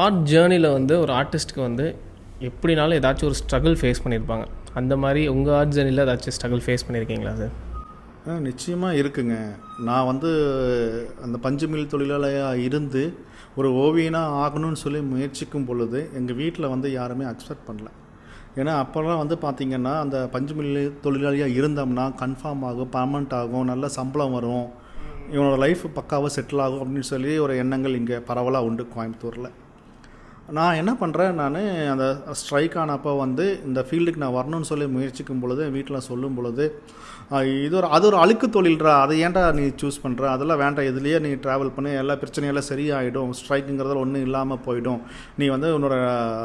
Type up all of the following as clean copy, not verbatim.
Art ஜேர்னியில் வந்து ஒரு ஆர்டிஸ்ட்டுக்கு வந்து எப்படினாலும் ஏதாச்சும் ஒரு ஸ்ட்ரகிள் ஃபேஸ் பண்ணியிருப்பாங்க. அந்த மாதிரி உங்கள் ஆர்ட் ஜேர்னியில் ஏதாச்சும் ஸ்ட்ரகிள் ஃபேஸ் பண்ணியிருக்கீங்களா சார்? நிச்சயமாக இருக்குங்க. நான் வந்து அந்த பஞ்சு மில் தொழிலாளியாக இருந்து ஒரு ஓவியனாக ஆகணும்னு சொல்லி முயற்சிக்கும் பொழுது எங்கள் வீட்டில் வந்து யாருமே அக்செப்ட் பண்ணல. ஏன்னா அப்போல்லாம் வந்து பார்த்திங்கன்னா அந்த பஞ்சு மில் தொழிலாளியாக இருந்தோம்னா கன்ஃபார்ம் ஆகும், பர்மனெண்ட் ஆகும், நல்ல சம்பளம் வரும், இவனோட லைஃப் பக்காவாக செட்டில் ஆகும் அப்படின்னு சொல்லி ஒரு எண்ணங்கள் இங்கே பரவலாக உண்டு கோயம்புத்தூரில். நான் என்ன பண்ணுறேன், நான் அந்த ஸ்ட்ரைக் ஆனப்போ வந்து இந்த ஃபீல்டுக்கு நான் வரணும்னு சொல்லி முயற்சிக்கும் பொழுது வீட்டில் சொல்லும் பொழுது அது ஒரு அழுக்கு தொழில்றா, அதை ஏன்டா நீ சூஸ் பண்ணுற, அதெல்லாம் வேண்டாம், இதுலேயே நீ ட்ராவல் பண்ணி எல்லா பிரச்சனையெல்லாம் சரியாயிடும், ஸ்ட்ரைக்குங்கிறதுல ஒன்றும் இல்லாமல் போயிடும், நீ வந்து உன்னோட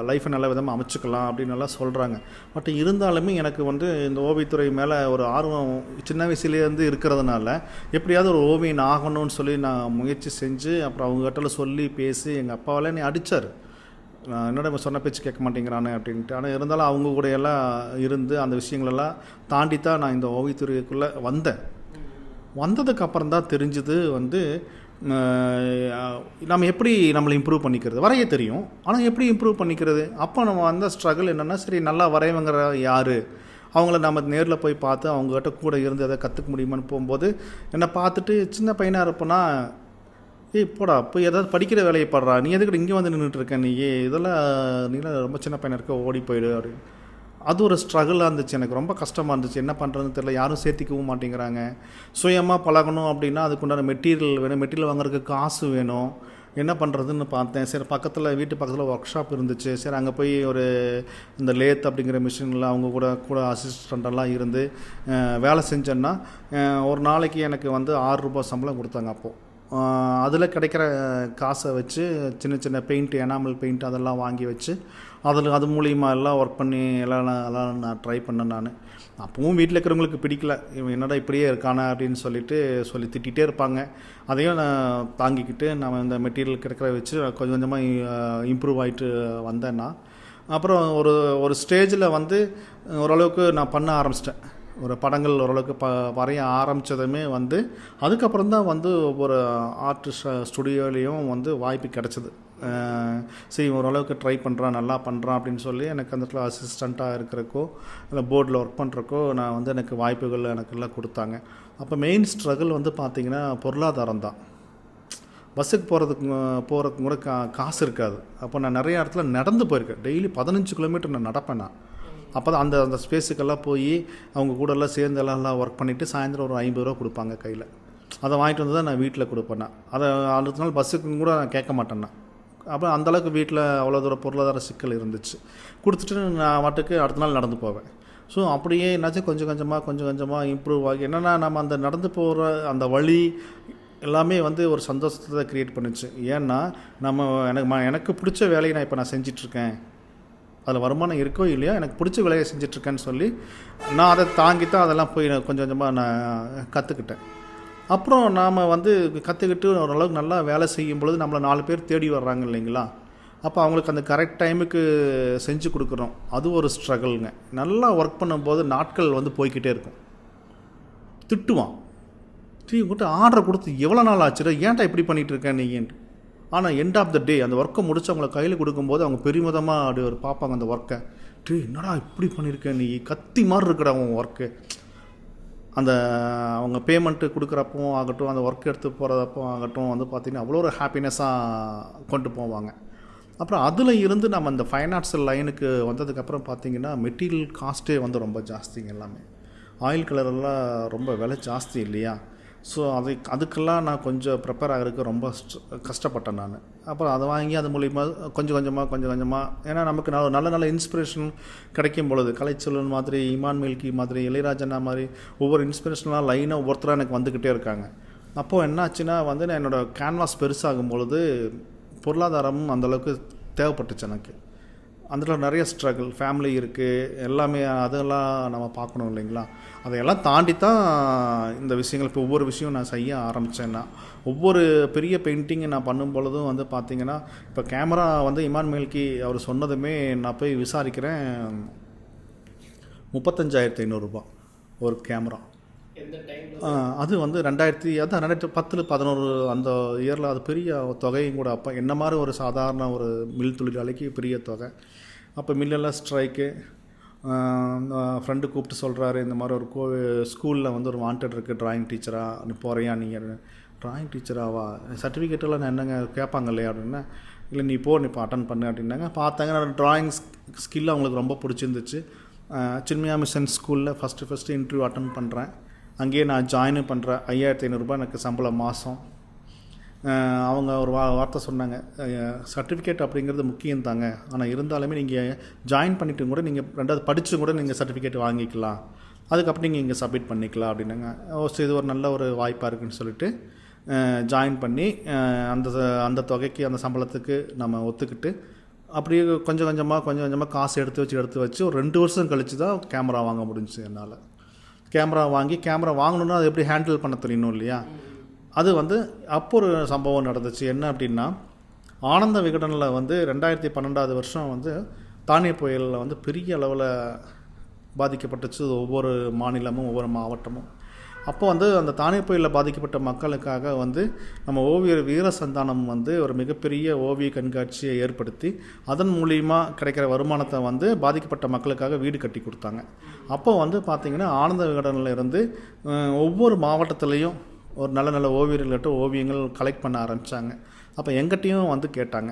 லைஃப்பை நல்ல விதமாக அமைச்சிக்கலாம் அப்படின்னு எல்லாம் சொல்கிறாங்க. பட் இருந்தாலுமே எனக்கு வந்து இந்த ஓவியத்துறை மேலே ஒரு ஆர்வம் சின்ன வயசுலேருந்து இருக்கிறதுனால எப்படியாவது ஒரு ஓவியன் ஆகணும்னு சொல்லி நான் முயற்சி செஞ்சு அப்புறம் அவங்ககிட்ட சொல்லி பேசி எங்கள் அப்பாவால் நீ அடித்தார், என்னோட சொன்ன பேச்சு கேட்க மாட்டேங்கிறானே அப்படின்ட்டு. ஆனால் இருந்தாலும் அவங்க கூட எல்லாம் இருந்து அந்த விஷயங்களெல்லாம் தாண்டி தான் நான் இந்த ஓவியத்துறைக்குள்ளே வந்ததுக்கப்புறம் தான் தெரிஞ்சுது வந்து நம்ம எப்படி நம்மளை இம்ப்ரூவ் பண்ணிக்கிறது. வரைய தெரியும், ஆனால் எப்படி இம்ப்ரூவ் பண்ணிக்கிறது. அப்போ நம்ம வந்த ஸ்ட்ரகிள் என்னென்னா, சரி நல்லா வரைவங்கிற யார், அவங்கள நம்ம நேரில் போய் பார்த்து அவங்ககிட்ட கூட இருந்து எதை கற்றுக்க முடியுமான்னு போகும்போது என்னை பார்த்துட்டு சின்ன பையனாக இருப்போன்னா, போடா போய் ஏதாவது படிக்கிற வேலையை படுறா, நீ எதுக்கு இங்கே வந்து நின்றுட்டுருக்க, நீ இதெல்லாம் நீலாம் ரொம்ப சின்ன பையனாக இருக்க, ஓடி போயிடு அப்படின்னு. அது ஒரு ஸ்ட்ரகிளாக இருந்துச்சு, எனக்கு ரொம்ப கஷ்டமாக இருந்துச்சு. என்ன பண்ணுறதுன்னு தெரியல, யாரும் சேர்த்திக்கவும் மாட்டேங்கிறாங்க. சுயமாக பழகணும் அப்படின்னா அதுக்குண்டான மெட்டீரியல் வேணும், மெட்டீரியல் வாங்குறதுக்கு காசு வேணும். என்ன பண்ணுறதுன்னு பார்த்தேன். சரி வீட்டு பக்கத்தில் ஒர்க் ஷாப் இருந்துச்சு, சரி அங்கே போய் ஒரு இந்த லேத் அப்படிங்கிற மிஷினில் அவங்க கூட அசிஸ்டண்ட்டெல்லாம் இருந்து வேலை செஞ்சேன்னா ஒரு நாளைக்கு எனக்கு வந்து ₹6 சம்பளம் கொடுத்தாங்க. அப்போது அதில் கிடைக்கிற காசை வச்சு சின்ன சின்ன பெயிண்ட், எனாமல் பெயிண்ட் அதெல்லாம் வாங்கி வச்சு அது மூலிமா எல்லாம் ஒர்க் பண்ணி எல்லாம் நான் ட்ரை பண்ணேன். நான் அப்பவும் வீட்டில் இருக்கிறவங்களுக்கு பிடிக்கல, இவன் என்னடா இப்படியே இருக்கானே அப்படின்னு சொல்லி திட்டிகிட்டே இருப்பாங்க. அதையும் நான் தாங்கிக்கிட்டு நம்ம இந்த மெட்டீரியல் கிடைக்கிற வச்சு கொஞ்சம் கொஞ்சமாக இம்ப்ரூவ் ஆகிட்டு வந்தேன்னா அப்புறம் ஒரு ஸ்டேஜில் வந்து ஓரளவுக்கு நான் பண்ண ஆரம்பிச்சிட்டேன். ஒரு படங்கள் ஓரளவுக்கு வரைய ஆரம்பித்ததுமே வந்து அதுக்கப்புறம் தான் வந்து ஒவ்வொரு ஆர்ட் ஸ்டுடியோலேயும் வந்து வாய்ப்பு கிடச்சிது. சரி ஓரளவுக்கு ட்ரை பண்ணுறான், நல்லா பண்ணுறான் அப்படின்னு சொல்லி எனக்கு அந்த இடத்துல அசிஸ்டண்ட்டாக இருக்கிறக்கோ இல்லை போர்டில் ஒர்க் பண்ணுறக்கோ நான் வந்து எனக்கு வாய்ப்புகள் எனக்கெல்லாம் கொடுத்தாங்க. அப்போ மெயின் ஸ்ட்ரகிள் வந்து பார்த்திங்கன்னா பொருளாதாரம் தான். பஸ்ஸுக்கு போகிறதுக்கு கூட காசு இருக்காது. அப்போ நான் நிறைய இடத்துல நடந்து போயிருக்கேன். டெய்லி 15 கிலோமீட்டர் நான் நடப்பேன். நான் அப்போ தான் அந்த ஸ்பேஸுக்கெல்லாம் போய் அவங்க கூடலாம் சேர்ந்து எல்லாம் ஒர்க் பண்ணிவிட்டு சாயந்தரம் ஒரு ₹50 கொடுப்பாங்க கையில். அதை வாங்கிட்டு வந்து தான் நான் வீட்டில் கொடுப்பேன். அதை அடுத்த நாள் பஸ்ஸுக்கு கூட நான் கேட்க மாட்டேன்னா. அப்போ அந்தளவுக்கு வீட்டில் அவ்வளோ தூரம் பொருளாதார சிக்கல் இருந்துச்சு. கொடுத்துட்டு நான் வாட்டுக்கு அடுத்த நாள் நடந்து போவேன். ஸோ அப்படியே என்னாச்சும் கொஞ்சம் கொஞ்சமாக இம்ப்ரூவ் ஆகி என்னென்னா நம்ம அந்த நடந்து போகிற அந்த வழி எல்லாமே வந்து ஒரு சந்தோஷத்தை க்ரியேட் பண்ணிச்சு. ஏன்னா எனக்கு பிடிச்ச வேலையை நான் இப்போ நான் செஞ்சிட்ருக்கேன், அதில் வருமானம் இருக்கோ இல்லையோ எனக்கு பிடிச்ச வேலையை செஞ்சிட்ருக்கேன்னு சொல்லி நான் அதை தாங்கித்தான் அதெல்லாம் போய் கொஞ்சம் கொஞ்சமாக நான் கற்றுக்கிட்டேன். அப்புறம் நாம் வந்து கற்றுக்கிட்டு ஓரளவுக்கு நல்லா வேலை செய்யும் பொழுது நம்மளை 4 பேர் தேடி வர்றாங்க இல்லைங்களா. அப்போ அவங்களுக்கு அந்த கரெக்ட் டைமுக்கு செஞ்சு கொடுக்குறோம், அது ஒரு ஸ்ட்ரகிள்ங்க. நல்லா ஒர்க் பண்ணும்போது நாட்கள் வந்து போய்கிட்டே இருக்கும். திட்டுவான், உங்கள்கிட்ட ஆர்டர் கொடுத்து எவ்வளோ நாள் ஆச்சு, ஏன்டா இப்படி பண்ணிகிட்ருக்கேன் நீங்கன்ட்டு. ஆனால் எண்ட் ஆஃப் த டே அந்த ஒர்க்கை முடிச்சு அவங்கள கையில் கொடுக்கும்போது அவங்க பெருமிதமாக அப்படி ஒரு பார்ப்பாங்க அந்த ஒர்க்கை. என்னடா இப்படி பண்ணியிருக்கேன், நீ கத்தி மாதிரி இருக்கிற அவன் ஒர்க்கு. அந்த அவங்க பேமெண்ட்டு கொடுக்குறப்போ ஆகட்டும், அந்த ஒர்க் எடுத்து போகிறப்போ ஆகட்டும் வந்து பார்த்திங்கன்னா அவ்வளோ ஒரு ஹாப்பினஸ்ஸாக கொண்டு போவாங்க. அப்புறம் அதில் இருந்து நம்ம இந்த ஃபைன் ஆர்ட்ஸ் லைனுக்கு வந்ததுக்கப்புறம் பார்த்திங்கன்னா மெட்டீரியல் காஸ்ட்டே வந்து ரொம்ப ஜாஸ்திங்க. எல்லாமே ஆயில் கலரெல்லாம் ரொம்ப விலை ஜாஸ்தி இல்லையா. ஸோ அதுக்கெல்லாம் நான் கொஞ்சம் ப்ரிப்பேர் ஆகிறதுக்கு ரொம்ப கஷ்டப்பட்டேன் நான். அப்புறம் அதை வாங்கி அது மூலிமா கொஞ்சம் கொஞ்சமாக ஏன்னா நமக்கு நல்ல இன்ஸ்பிரேஷன் கிடைக்கும் பொழுது கலைச்செல்வன் மாதிரி, இமான் மில்கி மாதிரி, இளையராஜனா மாதிரி ஒவ்வொரு இன்ஸ்பிரேஷனலாக லைனாக ஒவ்வொருத்தராக எனக்கு வந்துக்கிட்டே இருக்காங்க. அப்போது என்னாச்சுன்னா வந்து நான் என்னோடய கேன்வாஸ் பெருசாகும் பொழுது பொருளாதாரமும் அந்தளவுக்கு தேவைப்பட்டுச்சு எனக்கு. அதில் நிறைய ஸ்ட்ரகிள், ஃபேமிலி இருக்குது, எல்லாமே அதெல்லாம் நம்ம பார்க்கணும் இல்லைங்களா. அதையெல்லாம் தாண்டி தான் இந்த விஷயங்கள் இப்போ ஒவ்வொரு விஷயம் நான் செய்ய ஆரம்பித்தேன்னா ஒவ்வொரு பெரிய பெயிண்டிங்கை நான் பண்ணும் பொழுதும் வந்து பார்த்திங்கன்னா இப்போ கேமரா வந்து இமான் மில்கி அவர் சொன்னதுமே நான் போய் விசாரிக்கிறேன், 35,500 ஒரு கேமரா. அது வந்து 2010 11 அந்த இயரில் அது பெரிய தொகையும் கூட. அப்போ என்ன மாதிரி ஒரு சாதாரண ஒரு மில் தொழிலாளிக்கு பெரிய தொகை. அப்போ மில்லெல்லாம் ஸ்ட்ரைக்கு. ஃப்ரெண்டு கூப்பிட்டு சொல்கிறாரு, இந்த மாதிரி ஒரு ஸ்கூலில் வந்து ஒரு வாண்டட் இருக்குது ட்ராயிங் டீச்சராக, நீ போகிறியா? நீங்கள் ட்ராயிங் டீச்சராவா? சர்டிஃபிகேட்டெல்லாம் நான் என்னங்க கேட்பாங்க இல்லையா அப்படின்னா, இல்லை நீ இப்போ அட்டன் பண்ணு அப்படின்னாங்க. பார்த்தாங்க, நான் ட்ராயிங் ஸ்கில் அவங்களுக்கு ரொம்ப பிடிச்சிருந்துச்சு. சின்மயா மிஷன் ஸ்கூலில் ஃபஸ்ட்டு இன்டர்வியூ அட்டன் பண்ணுறேன். அங்கேயே நான் ஜாயின் பண்ணுறேன். 5500 எனக்கு சம்பளம் மாதம். அவங்க ஒரு வார்த்தை சொன்னாங்க, சர்டிஃபிகேட் அப்படிங்கிறது முக்கியம் தாங்க, ஆனால் இருந்தாலுமே நீங்கள் ஜாயின் பண்ணிவிட்டு கூட நீங்கள் 2வது படித்து கூட நீங்கள் சர்டிஃபிகேட் வாங்கிக்கலாம், அதுக்கப்புறம் நீங்கள் இங்கே சப்மிட் பண்ணிக்கலாம் அப்படின்னாங்க. இது ஒரு நல்ல ஒரு வாய்ப்பாக இருக்குதுன்னு சொல்லிட்டு ஜாயின் பண்ணி அந்த தொகைக்கு அந்த சம்பளத்துக்கு நம்ம ஒத்துக்கிட்டு அப்படியே கொஞ்சம் கொஞ்சமாக காசு எடுத்து வச்சு ஒரு 2 வருஷம் கழித்து தான் கேமரா வாங்க முடிஞ்சிச்சு என்னால். கேமரா வாங்கணுன்னா அது எப்படி ஹேண்டில் பண்ண தெரியணும் இல்லையா? அது வந்து அப்போ ஒரு சம்பவம் நடந்துச்சு. என்ன அப்படின்னா, ஆனந்த விகடனில் வந்து 2012 வருஷம் வந்து தானே புயலில் வந்து பெரிய அளவில் பாதிக்கப்பட்டுச்சு ஒவ்வொரு மாநிலமும் ஒவ்வொரு மாவட்டமும். அப்போ வந்து அந்த தானே புயலில் பாதிக்கப்பட்ட மக்களுக்காக வந்து நம்ம ஓவியர் வீரசந்தானம் வந்து ஒரு மிகப்பெரிய ஓவிய கண்காட்சியை ஏற்படுத்தி அதன் மூலியமாக கிடைக்கிற வருமானத்தை வந்து பாதிக்கப்பட்ட மக்களுக்காக வீடு கட்டி கொடுத்தாங்க. அப்போ வந்து பார்த்திங்கன்னா ஆனந்த விகடனில் இருந்து ஒவ்வொரு மாவட்டத்துலேயும் ஒரு நல்ல ஓவியர்கள்கிட்ட ஓவியங்கள் கலெக்ட் பண்ண ஆரம்பித்தாங்க. அப்போ எங்கிட்டையும் வந்து கேட்டாங்க.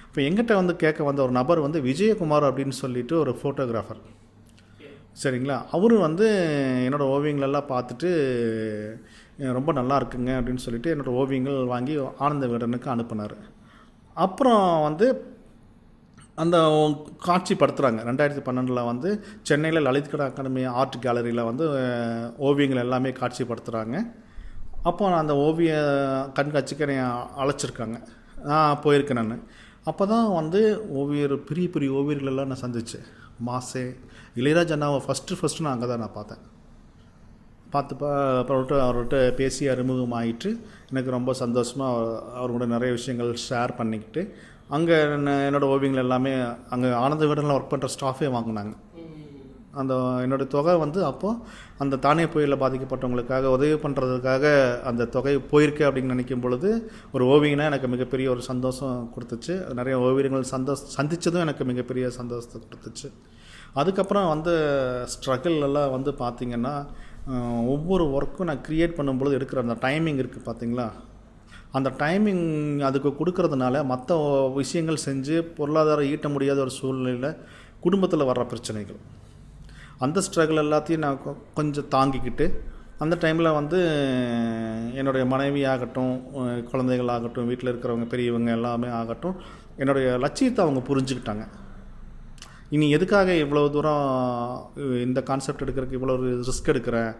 இப்போ எங்கிட்ட வந்து கேட்க வந்த ஒரு நபர் வந்து விஜயகுமார் அப்படின்னு சொல்லிட்டு ஒரு ஃபோட்டோகிராஃபர், சரிங்களா? அவரும் வந்து என்னோடய ஓவியங்களெல்லாம் பார்த்துட்டு ரொம்ப நல்லா இருக்குங்க அப்படின்னு சொல்லிட்டு என்னோடய ஓவியங்கள் வாங்கி ஆனந்த விகடனுக்கு அனுப்புனார். அப்புறம் வந்து அந்த காட்சிப்படுத்துகிறாங்க. 2012 வந்து சென்னையில் லலித்கலா அகாடமி ஆர்ட் கேலரியில் வந்து ஓவியங்கள் எல்லாமே காட்சிப்படுத்துகிறாங்க. அப்போ நான் அந்த ஓவிய கண்காட்சிக்கு என்னை அழைச்சிருக்காங்க. நான் போயிருக்கேன். நான் அப்போ தான் வந்து பெரிய ஓவியர்களெல்லாம் நான் சந்தித்தேன். மாசே, இளையராஜா அண்ணாவை ஃபஸ்ட்டு நான் அங்கே தான் நான் பார்த்தேன். அப்புறம் அவர்கிட்ட பேசி அறிமுகமாகிட்டு எனக்கு ரொம்ப சந்தோஷமாக அவரோட நிறைய விஷயங்கள் ஷேர் பண்ணிக்கிட்டு அங்கே என்னோடய ஓவியங்கள் எல்லாமே அங்கே ஆனந்த விகடனில் ஒர்க் பண்ணுற ஸ்டாஃபே வாங்கினாங்க. அந்த என்னோடய தொகை வந்து அப்போது அந்த தானே புயலில் பாதிக்கப்பட்டவங்களுக்காக உதவி பண்ணுறதுக்காக அந்த தொகை போயிருக்கு அப்படின்னு நினைக்கும் பொழுது ஒரு ஓவியனா எனக்கு மிகப்பெரிய ஒரு சந்தோஷம் கொடுத்துச்சு. நிறைய ஓவியங்கள் சந்தித்ததும் எனக்கு மிகப்பெரிய சந்தோஷத்தை கொடுத்துச்சு. அதுக்கப்புறம் வந்து ஸ்ட்ரகிள் எல்லாம் வந்து பார்த்திங்கன்னா, ஒவ்வொரு ஒர்க்கும் நான் க்ரியேட் பண்ணும்பொழுது எடுக்கிற அந்த டைமிங் இருக்குது பார்த்திங்களா, அந்த டைமிங் அதுக்கு கொடுக்கறதுனால மற்ற விஷயங்கள் செஞ்சு பொருளாதாரம் ஈட்ட முடியாத ஒரு சூழ்நிலையில் குடும்பத்தில் வர்ற பிரச்சனைகள், அந்த ஸ்ட்ரகிள் எல்லாத்தையும் நான் கொஞ்சம் தாங்கிக்கிட்டு அந்த டைமில் வந்து என்னுடைய மனைவி ஆகட்டும், குழந்தைகள் ஆகட்டும், வீட்டில் இருக்கிறவங்க பெரியவங்க எல்லாமே ஆகட்டும், என்னுடைய லட்சியத்தை அவங்க புரிஞ்சுக்கிட்டாங்க. இனி எதுக்காக இவ்வளோ தூரம் இந்த கான்செப்ட் எடுக்கிறதுக்கு இவ்வளோ ரிஸ்க் எடுக்கிறேன்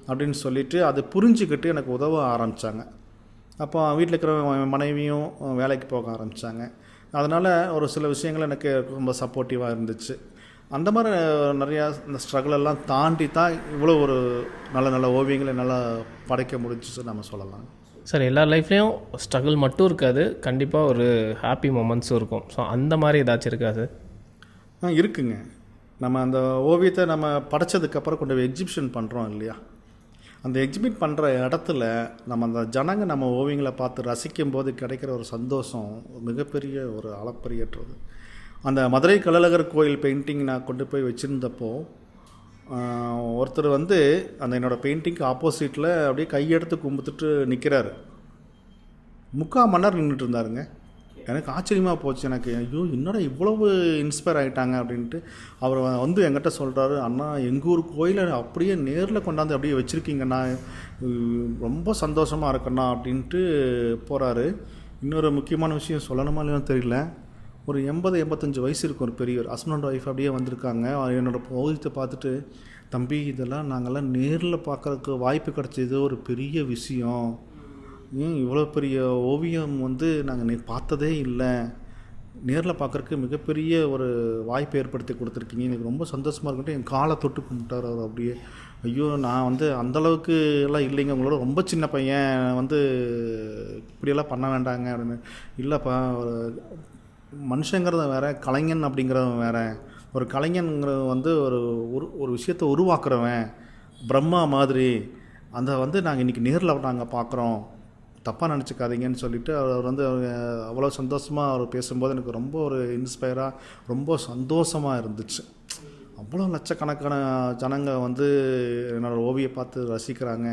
அப்படின்னு சொல்லிவிட்டு அதை புரிஞ்சுக்கிட்டு எனக்கு உதவ ஆரம்பித்தாங்க. அப்போ வீட்டில் இருக்கிற மனைவியும் வேலைக்கு போக ஆரம்பித்தாங்க. அதனால் ஒரு சில விஷயங்கள் எனக்கு ரொம்ப சப்போர்ட்டிவாக இருந்துச்சு. அந்த மாதிரி நிறையா இந்த ஸ்ட்ரகிளெல்லாம் தாண்டி தான் இவ்வளோ ஒரு நல்ல ஓவியங்களை நல்லா படைக்க முடிஞ்சிச்சு நம்ம சொல்லலாம். சார், எல்லார் லைஃப்லேயும் ஸ்ட்ரகிள் மட்டும் இருக்காது, கண்டிப்பாக ஒரு ஹாப்பி மொமெண்ட்ஸும் இருக்கும். ஸோ அந்த மாதிரி ஏதாச்சும் இருக்காது? இருக்குங்க. நம்ம அந்த ஓவியத்தை நம்ம படைச்சதுக்கப்புறம் கொண்டு போய் எக்ஸிபிஷன் பண்ணுறோம் இல்லையா, அந்த எக்ஸிபிட் பண்ணுற இடத்துல நம்ம அந்த ஜனங்க நம்ம ஓவியங்களை பார்த்து ரசிக்கும் போது கிடைக்கிற ஒரு சந்தோஷம் மிகப்பெரிய ஒரு அளப்பரியற்றது. அந்த மதுரை கள்ளழகர் கோயில் பெயிண்டிங் நான் கொண்டு போய் வச்சுருந்தப்போ ஒருத்தர் வந்து அந்த என்னோடய பெயிண்டிங்க்கு ஆப்போசிட்டில் அப்படியே கையெடுத்து கும்பிட்டுட்டு நிற்கிறாரு. 3/4 மணி நேரம் நின்றுட்டு இருந்தாருங்க. எனக்கு ஆச்சரியமாக போச்சு. எனக்கு ஐயோ என்னடா இவ்வளவு இன்ஸ்பயர் ஆகிட்டாங்க அப்படின்ட்டு. அவர் வந்து என்கிட்ட சொல்கிறாரு, அண்ணா எங்கள் ஊர் கோயிலை அப்படியே நேரில் கொண்டாந்து அப்படியே வச்சுருக்கீங்கண்ணா, ரொம்ப சந்தோஷமாக இருக்கண்ணா அப்படின்ட்டு போகிறாரு. இன்னொரு முக்கியமான விஷயம் சொல்லணுமா இல்லைன்னு தெரியல, ஒரு 80-85 வயசு இருக்கும் ஒரு பெரியவர், ஹஸ்பண்ட் ஒய்ஃப் அப்படியே வந்திருக்காங்க. என்னோடய ஓவியத்தை பார்த்துட்டு, தம்பி இதெல்லாம் நாங்கள்லாம் நேரில் பார்க்குறதுக்கு வாய்ப்பு கிடச்சிது ஒரு பெரிய விஷயம், ஏன் இவ்வளோ பெரிய ஓவியம் வந்து நாங்கள் பார்த்ததே இல்லை, நேரில் பார்க்குறக்கு மிகப்பெரிய ஒரு வாய்ப்பு ஏற்படுத்தி கொடுத்துருக்கீங்க, எனக்கு ரொம்ப சந்தோஷமாக இருக்குன்ட்டு என் காலை தொட்டு கும்பிட்டார் அவர் அப்படியே. ஐயோ நான் வந்து அந்தளவுக்கு எல்லாம் இல்லைங்க, உங்களோட ரொம்ப சின்ன பையன் வந்து இப்படியெல்லாம் பண்ண வேண்டாங்க அப்படின்னு. இல்லைப்பா, ஒரு மனுஷங்கிறத வேறு, கலைஞன் அப்படிங்கிறவன் வேறு. ஒரு கலைஞனுங்கிறது வந்து ஒரு விஷயத்தை உருவாக்குறவன் பிரம்மா மாதிரி. அந்த வந்து நாங்கள் இன்றைக்கி நேரில் நாங்கள் பார்க்குறோம், தப்பாக நினச்சிக்காதீங்கன்னு சொல்லிவிட்டு அவர் வந்து அவ்வளோ சந்தோஷமாக அவர் பேசும்போது எனக்கு ரொம்ப ஒரு இன்ஸ்பயராக ரொம்ப சந்தோஷமாக இருந்துச்சு. அவ்வளோ லட்சக்கணக்கான ஜனங்க வந்து என்னோடய ஓவியை பார்த்து ரசிக்கிறாங்க.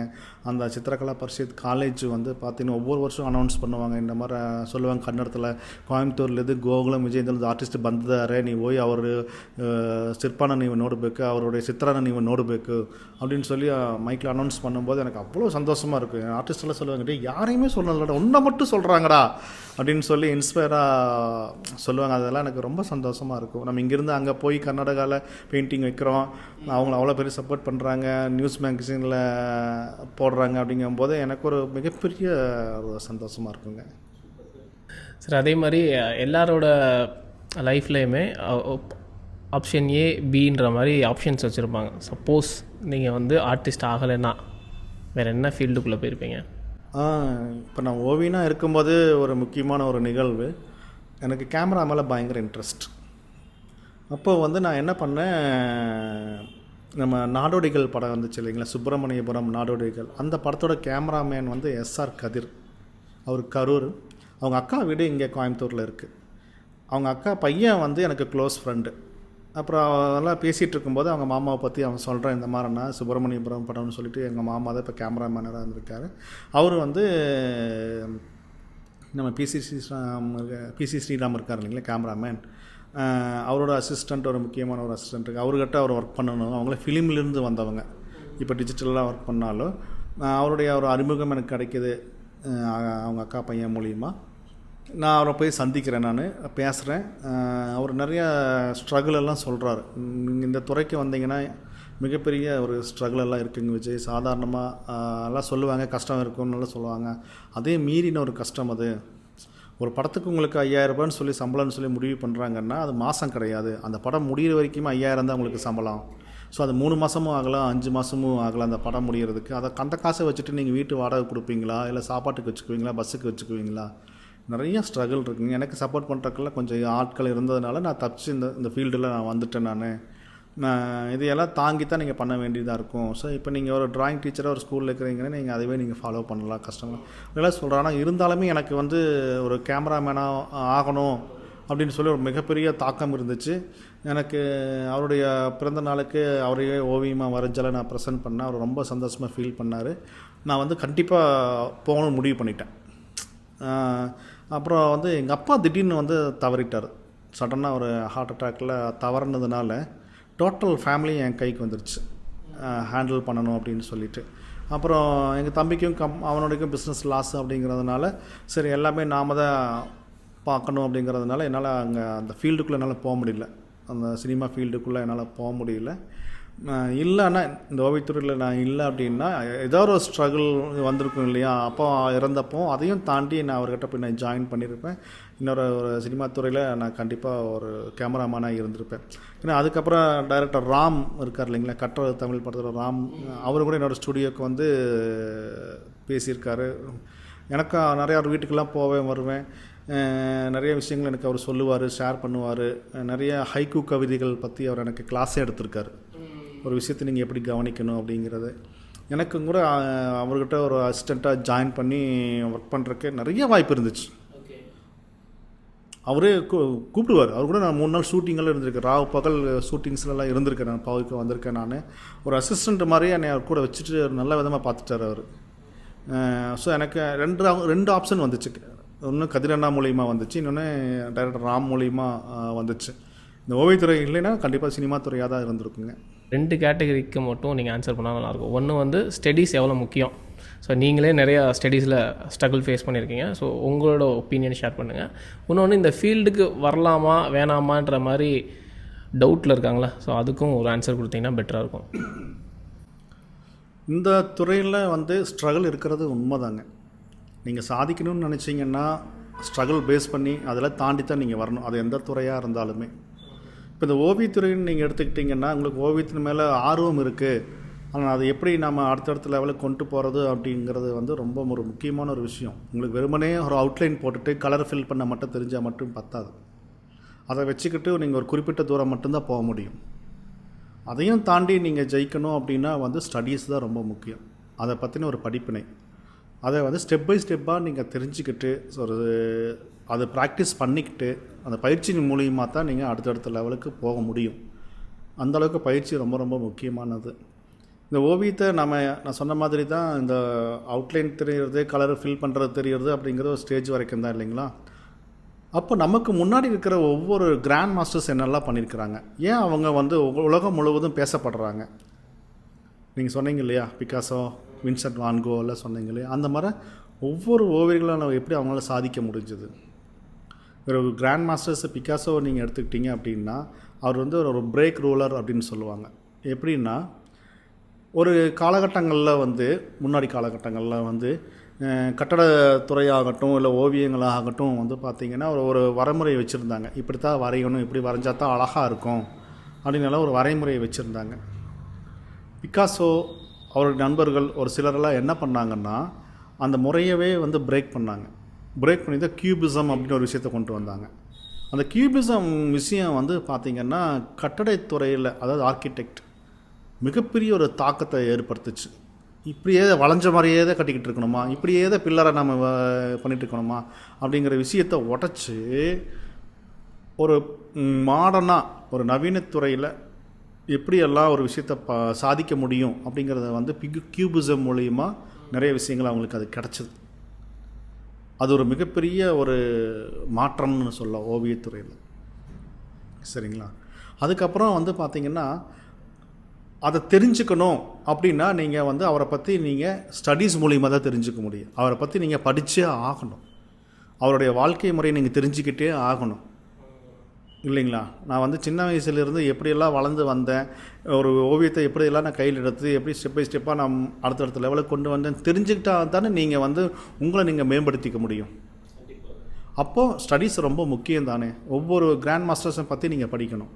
அந்த சித்திரகலா பரிஷத் காலேஜ் வந்து பார்த்தீங்கன்னா ஒவ்வொரு வருஷம் அனௌன்ஸ் பண்ணுவாங்க. இந்த மாதிரி சொல்லுவாங்க, கன்னடத்தில் கோயம்புத்தூர்லேருந்து ಗೋகுಲಂ ವಿಜಯೇಂದ್ರ ಆರ್ಟಿಸ್ಟ್ ಬಂದಿದ್ದಾರೆ, ನೀವು ಹೋಗಿ ಅವ್ರ ಶಿಲ್ಪನ ನೀವು ನೋಡಬೇಕು, அவருடைய சித்திரனை ನೀವು ನೋಡಬೇಕು அப்படின்னு சொல்லி மைக்கில் அனௌன்ஸ் பண்ணும்போது எனக்கு அவ்வளோ சந்தோஷமாக இருக்கும். என் ஆர்டிஸ்டெல்லாம் சொல்லுவாங்க, யாரையுமே சொல்லலடா, ஒன்றை மட்டும் சொல்கிறாங்கடா அப்படின்னு சொல்லி இன்ஸ்பயராக சொல்லுவாங்க. அதெல்லாம் எனக்கு ரொம்ப சந்தோஷமாக இருக்கும். நம்ம இங்கேருந்து அங்கே போய் கர்நாடகாவில் பெயிண்டிங் வைக்கிறோம், அவங்கள அவ்வளோ பெரிய சப்போர்ட் பண்ணுறாங்க, நியூஸ் மேகசினில் போடுறாங்க அப்படிங்கும்போது எனக்கு ஒரு மிகப்பெரிய ஒரு சந்தோஷமாக இருக்குங்க. சரி, அதே மாதிரி எல்லாரோட லைஃப்லேயுமே ஆப்ஷன் ஏ பின்ற மாதிரி ஆப்ஷன்ஸ் வச்சுருப்பாங்க. சப்போஸ் நீங்கள் வந்து ஆர்டிஸ்ட் ஆகலைன்னா வேறு என்ன ஃபீல்டுக்குள்ளே போயிருப்பீங்க? இப்போ நான் ஓவியனாக இருக்கும்போது ஒரு முக்கியமான ஒரு நிகழ்வு, எனக்கு கேமரா மேலே பயங்கர இன்ட்ரெஸ்ட். அப்போது வந்து நான் என்ன பண்ணேன், நம்ம நாடோடிகள் படம் வந்துச்சு இல்லைங்களா, சுப்பிரமணியபுரம் நாடோடிகள், அந்த படத்தோட கேமராமேன் வந்து SR கதிர். அவர் கரூர், அவங்க அக்கா வீடு இங்கே கோயம்புத்தூரில் இருக்குது. அவங்க அக்கா பையன் வந்து எனக்கு க்ளோஸ் ஃப்ரெண்டு. அப்புறம் அதெல்லாம் பேசிகிட்டு இருக்கும்போது அவங்க மாமாவை பற்றி அவன் சொல்கிறேன், இந்த மாதிரினா சுப்பிரமணியபுரம் படம்னு சொல்லிட்டு எங்கள் மாமா தான் இப்போ கேமராமேனராக இருந்திருக்காரு. அவர் வந்து நம்ம பிசி ஸ்ரீராம் இருக்கார் இல்லைங்களா கேமராமேன், அவரோட அசிஸ்டண்ட், ஒரு முக்கியமான ஒரு அசிஸ்டண்ட் இருக்குது, அவர்கிட்ட அவர் ஒர்க் பண்ணணும். அவங்கள ஃபிலிம்லேருந்து வந்தவங்க, இப்போ டிஜிட்டலாக ஒர்க் பண்ணாலும் அவருடைய ஒரு அறிமுகம் எனக்கு கிடைக்கிது அவங்க அக்கா பையன் மூலிமா. நான் அவரை போய் சந்திக்கிறேன், நான் பேசுகிறேன். அவர் நிறையா ஸ்ட்ரகிள் எல்லாம் சொல்கிறாரு. இந்த துறைக்கு வந்தீங்கன்னா மிகப்பெரிய ஒரு ஸ்ட்ரகிள் எல்லாம் இருக்குங்க விஜய், சாதாரணமாக எல்லாம் சொல்லுவாங்க, கஷ்டம் இருக்குன்னு சொல்லுவாங்க. அதே மீறின ஒரு கஷ்டம் அது. ஒரு படத்துக்கு உங்களுக்கு 5000 ரூபான்னு சொல்லி சம்பளம்னு சொல்லி முடிவு பண்ணுறாங்கன்னா அது மாதம் கிடையாது, அந்த படம் முடிகிற வரைக்குமே 5000 தான் உங்களுக்கு சம்பளம். ஸோ அது 3 மாதமும் ஆகலாம், 5 மாதமும் ஆகலாம் அந்த படம் முடிகிறதுக்கு. அந்த காசை வச்சுட்டு நீங்கள் வீட்டு வாடகை கொடுப்பீங்களா, இல்லை சாப்பாட்டுக்கு வச்சுக்குவீங்களா, பஸ்ஸுக்கு வச்சுக்குவீங்களா? நிறைய ஸ்ட்ரகிள் இருக்குங்க. எனக்கு சப்போர்ட் பண்ணுறதுக்குள்ள கொஞ்சம் ஆட்கள் இருந்ததுனால நான் தப்பிச்சு இந்த ஃபீல்டில் நான் வந்துட்டேன். நான் இதையெல்லாம் தாங்கி தான் நீங்கள் பண்ண வேண்டியதாக இருக்கும். ஸோ இப்போ நீங்கள் ஒரு ட்ராயிங் டீச்சராக ஒரு ஸ்கூலில் இருக்கிறீங்கன்னா நீங்கள் அதுவே நீங்கள் ஃபாலோ பண்ணலாம், கஷ்டமாக இதெல்லாம் சொல்கிறேன். ஆனால் இருந்தாலுமே எனக்கு வந்து ஒரு கேமராமேனாக ஆகணும் அப்படின்னு சொல்லி ஒரு மிகப்பெரிய தாக்கம் இருந்துச்சு எனக்கு. அவருடைய பிறந்த நாளுக்கு அவரையே ஓவியமாக வரைஞ்சலை நான் ப்ரெசென்ட் பண்ணேன். அவர் ரொம்ப சந்தோஷமாக ஃபீல் பண்ணார். நான் வந்து கண்டிப்பாக போகணும்னு முடிவு பண்ணிட்டேன். அப்புறம் வந்து எங்கள் அப்பா திடீர்னு வந்து தவறிட்டார். சடனாக ஒரு ஹார்ட் அட்டாக்கில் தவறுனதுனால டோட்டல் ஃபேமிலி என் கைக்கு வந்துருச்சு, ஹேண்டில் பண்ணணும் அப்படின்னு சொல்லிட்டு. அப்புறம் எங்கள் தம்பிக்கும் அவனுடையும் பிஸ்னஸ் லாஸ் அப்படிங்கிறதுனால சரி எல்லாமே நாம் தான் பார்க்கணும் அப்படிங்கிறதுனால என்னால் அங்கே அந்த ஃபீல்டுக்குள்ளே என்னால் போக முடியல, அந்த சினிமா ஃபீல்டுக்குள்ளே என்னால் போக முடியல. இல்லைன்னா இந்த ஓவியத்துறையில் நான் இல்லை அப்படின்னா ஏதோ ஒரு ஸ்ட்ரகிள் வந்திருக்கும் இல்லையா, அப்போ இறந்தப்போ அதையும் தாண்டி நான் அவர்கிட்ட போய் நான் ஜாயின் பண்ணியிருப்பேன். இன்னொரு ஒரு சினிமா துறையில் நான் கண்டிப்பாக ஒரு கேமராமேனாக இருந்திருப்பேன். ஏன்னா அதுக்கப்புறம் டைரக்டர் ராம் இருக்கார் இல்லைங்களா, கற்ற தமிழ் படத்தில் ராம், அவர் கூட என்னோடய ஸ்டுடியோக்கு வந்து பேசியிருக்காரு. எனக்கு நிறையா ஒரு வீட்டுக்கெல்லாம் போவேன் வருவேன், நிறைய விஷயங்கள் எனக்கு அவர் சொல்லுவார், ஷேர் பண்ணுவார். நிறைய ஹைக்கூ கவிதைகள் பற்றி அவர் எனக்கு கிளாஸே எடுத்திருக்காரு, ஒரு விஷயத்தை நீங்கள் எப்படி கவனிக்கணும் அப்படிங்கிறது. எனக்கும் கூட அவர்கிட்ட ஒரு அசிஸ்டண்ட்டாக ஜாயின் பண்ணி ஒர்க் பண்ணுறதுக்கு நிறைய வாய்ப்பு இருந்துச்சு. அவரே கூப்பிடுவார். அவர் கூட நான் 3 நாள் ஷூட்டிங்கெல்லாம் இருந்திருக்கேன், ராவ் பகல் ஷூட்டிங்ஸ்லாம் இருந்திருக்கேன். நான் பாவுக்கு வந்திருக்கேன். நான் ஒரு அசிஸ்டண்ட் மாதிரியே என்னை அவர் கூட வச்சுட்டு நல்ல விதமாக பார்த்துட்டார் அவர். ஸோ எனக்கு ரெண்டு ஆப்ஷன் வந்துச்சு. ஒன்று கதிரண்ணா மூலிமா வந்துச்சு, இன்னொன்று டைரக்டர் ராம் மூலிமா வந்துச்சு. இந்த ஓவியத்துறை இல்லைன்னா கண்டிப்பாக சினிமா துறையாக தான் இருந்திருக்குங்க. 2 கேட்டகரிக்கு மட்டும் நீங்கள் ஆன்சர் பண்ணால் நல்லாயிருக்கும். ஒன்று வந்து ஸ்டடீஸ் எவ்வளோ முக்கியம். ஸோ நீங்களே நிறையா ஸ்டடீஸில் ஸ்ட்ரகிள் ஃபேஸ் பண்ணியிருக்கீங்க, ஸோ உங்களோட ஒப்பீனியன் ஷேர் பண்ணுங்கள். இன்னொன்று இந்த ஃபீல்டுக்கு வரலாமா வேணாமான்ற மாதிரி டவுட்டில் இருக்காங்களா, ஸோ அதுக்கும் ஒரு ஆன்சர் கொடுத்தீங்கன்னா பெட்டராக இருக்கும். இந்த துறையில் வந்து ஸ்ட்ரகிள் இருக்கிறது உண்மைதாங்க. நீங்கள் சாதிக்கணும்னு நினச்சிங்கன்னா ஸ்ட்ரகிள் பேஸ் பண்ணி அதில் தாண்டி தான் நீங்கள் வரணும், அது எந்த துறையாக இருந்தாலுமே. இப்போ இந்த ஓவியத்துறைன்னு நீங்கள் எடுத்துக்கிட்டிங்கன்னா உங்களுக்கு ஓவியத்தின் மேலே ஆர்வம் இருக்குது, ஆனால் அது எப்படி நம்ம அடுத்தடுத்த லெவலுக்கு கொண்டு போகிறது அப்படிங்கிறது வந்து ரொம்ப ஒரு முக்கியமான ஒரு விஷயம். உங்களுக்கு வெறுமனே ஒரு அவுட்லைன் போட்டுட்டு கலர் ஃபில் பண்ண மட்டும் தெரிஞ்சால் மட்டும் பத்தாது. அதை வச்சுக்கிட்டு நீங்கள் ஒரு குறிப்பிட்ட தூரம் மட்டும்தான் போக முடியும். அதையும் தாண்டி நீங்கள் ஜெயிக்கணும் அப்படின்னா வந்து ஸ்டடீஸ் தான் ரொம்ப முக்கியம். அதை பற்றின ஒரு படிப்பினை. அதை வந்து ஸ்டெப் பை ஸ்டெப்பாக நீங்கள் தெரிஞ்சுக்கிட்டு ஒரு அதை ப்ராக்டிஸ் பண்ணிக்கிட்டு அந்த பயிற்சியின் மூலியமாக தான் நீங்கள் அடுத்தடுத்த லெவலுக்கு போக முடியும். அந்தளவுக்கு பயிற்சி ரொம்ப ரொம்ப முக்கியமானது. இந்த ஓவியத்தை நான் சொன்ன மாதிரி தான் இந்த அவுட்லைன் தெரிகிறது, கலர் ஃபில் பண்ணுறது தெரிகிறது அப்படிங்கிறது ஒரு ஸ்டேஜ் வரைக்கும் தான் இல்லைங்களா? அப்போ நமக்கு முன்னாடி இருக்கிற ஒவ்வொரு கிராண்ட் மாஸ்டர்ஸ் என்னெல்லாம் பண்ணியிருக்கிறாங்க, ஏன் அவங்க வந்து உலகம் முழுவதும் பேசப்படுறாங்க? நீங்கள் சொன்னீங்க இல்லையா, பிகாசோ, வின்சென்ட் வான் கோ எல்லாம் சொன்னீங்க இல்லையா, அந்த மாதிரி ஒவ்வொரு ஓவியர்களும் நம்ம எப்படி அவங்களால சாதிக்க முடிஞ்சது? ஒரு கிராண்ட் மாஸ்டர்ஸ் பிகாசோ நீங்கள் எடுத்துக்கிட்டீங்க அப்படின்னா அவர் வந்து ஒரு பிரேக் ரூலர் அப்படின்னு சொல்லுவாங்க. எப்படின்னா ஒரு காலகட்டங்களில் வந்து முன்னாடி காலகட்டங்களில் வந்து கட்டடத்துறையாகட்டும் இல்லை ஓவியங்களாகட்டும் வந்து பார்த்திங்கன்னா ஒரு வரைமுறை வச்சுருந்தாங்க. இப்படி தான் வரையணும், இப்படி வரைஞ்சா தான் அழகாக இருக்கும் அப்படின்னால ஒரு வரைமுறையை வச்சுருந்தாங்க. பிகாசோ அவருடைய நண்பர்கள் ஒரு சிலரெல்லாம் என்ன பண்ணாங்கன்னா அந்த முறையவே வந்து பிரேக் பண்ணாங்க. பிரேக் பண்ணி தான் கியூபிசம் அப்படின்னு ஒரு விஷயத்தை கொண்டு வந்தாங்க. அந்த கியூபிசம் விஷயம் வந்து பார்த்திங்கன்னா கட்டடத்துறையில், அதாவது ஆர்கிடெக்ட், மிகப்பெரிய ஒரு தாக்கத்தை ஏற்படுத்துச்சு. இப்படியே வளைஞ்ச மாதிரியே தான் கட்டிக்கிட்டு இருக்கணுமா, இப்படியே தான் பில்லரை நம்ம பண்ணிகிட்டு இருக்கணுமா அப்படிங்கிற விஷயத்தை உடச்சி ஒரு மாடர்னாக ஒரு நவீனத்துறையில் எப்படியெல்லாம் ஒரு விஷயத்தை சாதிக்க முடியும் அப்படிங்கிறத வந்து கியூபிசம் மூலிமா நிறைய விஷயங்கள் அவங்களுக்கு அது கிடச்சிது. அது ஒரு மிகப்பெரிய ஒரு மாற்றம்னு சொல்லலாம் ஓவியத்துறையில். சரிங்களா? அதுக்கப்புறம் வந்து பார்த்திங்கன்னா அதை தெரிஞ்சுக்கணும் அப்படின்னா நீங்கள் வந்து அவரை பற்றி நீங்கள் ஸ்டடீஸ் மூலிமா தான் தெரிஞ்சுக்க முடியும். அவரை பற்றி நீங்கள் படித்தே ஆகணும். அவருடைய வாழ்க்கை முறையை நீங்கள் தெரிஞ்சுக்கிட்டே ஆகணும் இல்லைங்களா? நான் வந்து சின்ன வயசுலேருந்து எப்படியெல்லாம் வளர்ந்து வந்தேன், ஒரு ஓவியத்தை எப்படியெல்லாம் நான் கையில் எடுத்து எப்படி ஸ்டெப் பை ஸ்டெப்பாக நான் அடுத்தடுத்த லெவலுக்கு கொண்டு வந்தேன் தெரிஞ்சுக்கிட்டா தானே நீங்கள் வந்து உங்களை நீங்கள் மேம்படுத்திக்க முடியும். அப்போது ஸ்டடீஸ் ரொம்ப முக்கியம் தானே. ஒவ்வொரு கிராண்ட் மாஸ்டர்ஸை பற்றி நீங்கள் படிக்கணும்.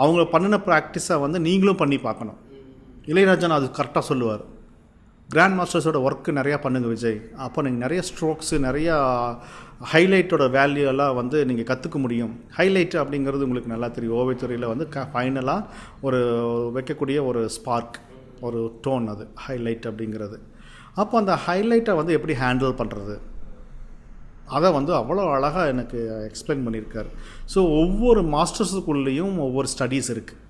அவங்க பண்ணின ப்ராக்டிஸை வந்து நீங்களும் பண்ணி பார்க்கணும். இளையராஜன் அது கரெக்டாக சொல்லுவார். கிராண்ட் மாஸ்டர்ஸோட ஒர்க்கு நிறையா பண்ணுங்கள் விஜய், அப்போ நீங்கள் நிறைய ஸ்ட்ரோக்ஸு, நிறையா ஹைலைட்டோட வேல்யூ எல்லாம் வந்து நீங்கள் கற்றுக்க முடியும். ஹைலைட் அப்படிங்கிறது உங்களுக்கு நல்லா தெரியும். ஓவியத்துறையில் வந்து ஃபைனலாக ஒரு வைக்கக்கூடிய ஒரு ஸ்பார்க், ஒரு டோன், அது ஹைலைட் அப்படிங்கிறது. அப்போ அந்த ஹைலைட்டை வந்து எப்படி ஹேண்டில் பண்ணுறது, அதை வந்து அவ்வளோ அழகாக எனக்கு எக்ஸ்பிளைன் பண்ணியிருக்காரு. ஸோ ஒவ்வொரு மாஸ்டர்ஸுக்குள்ளேயும் ஒவ்வொரு ஸ்டடீஸ் இருக்குது.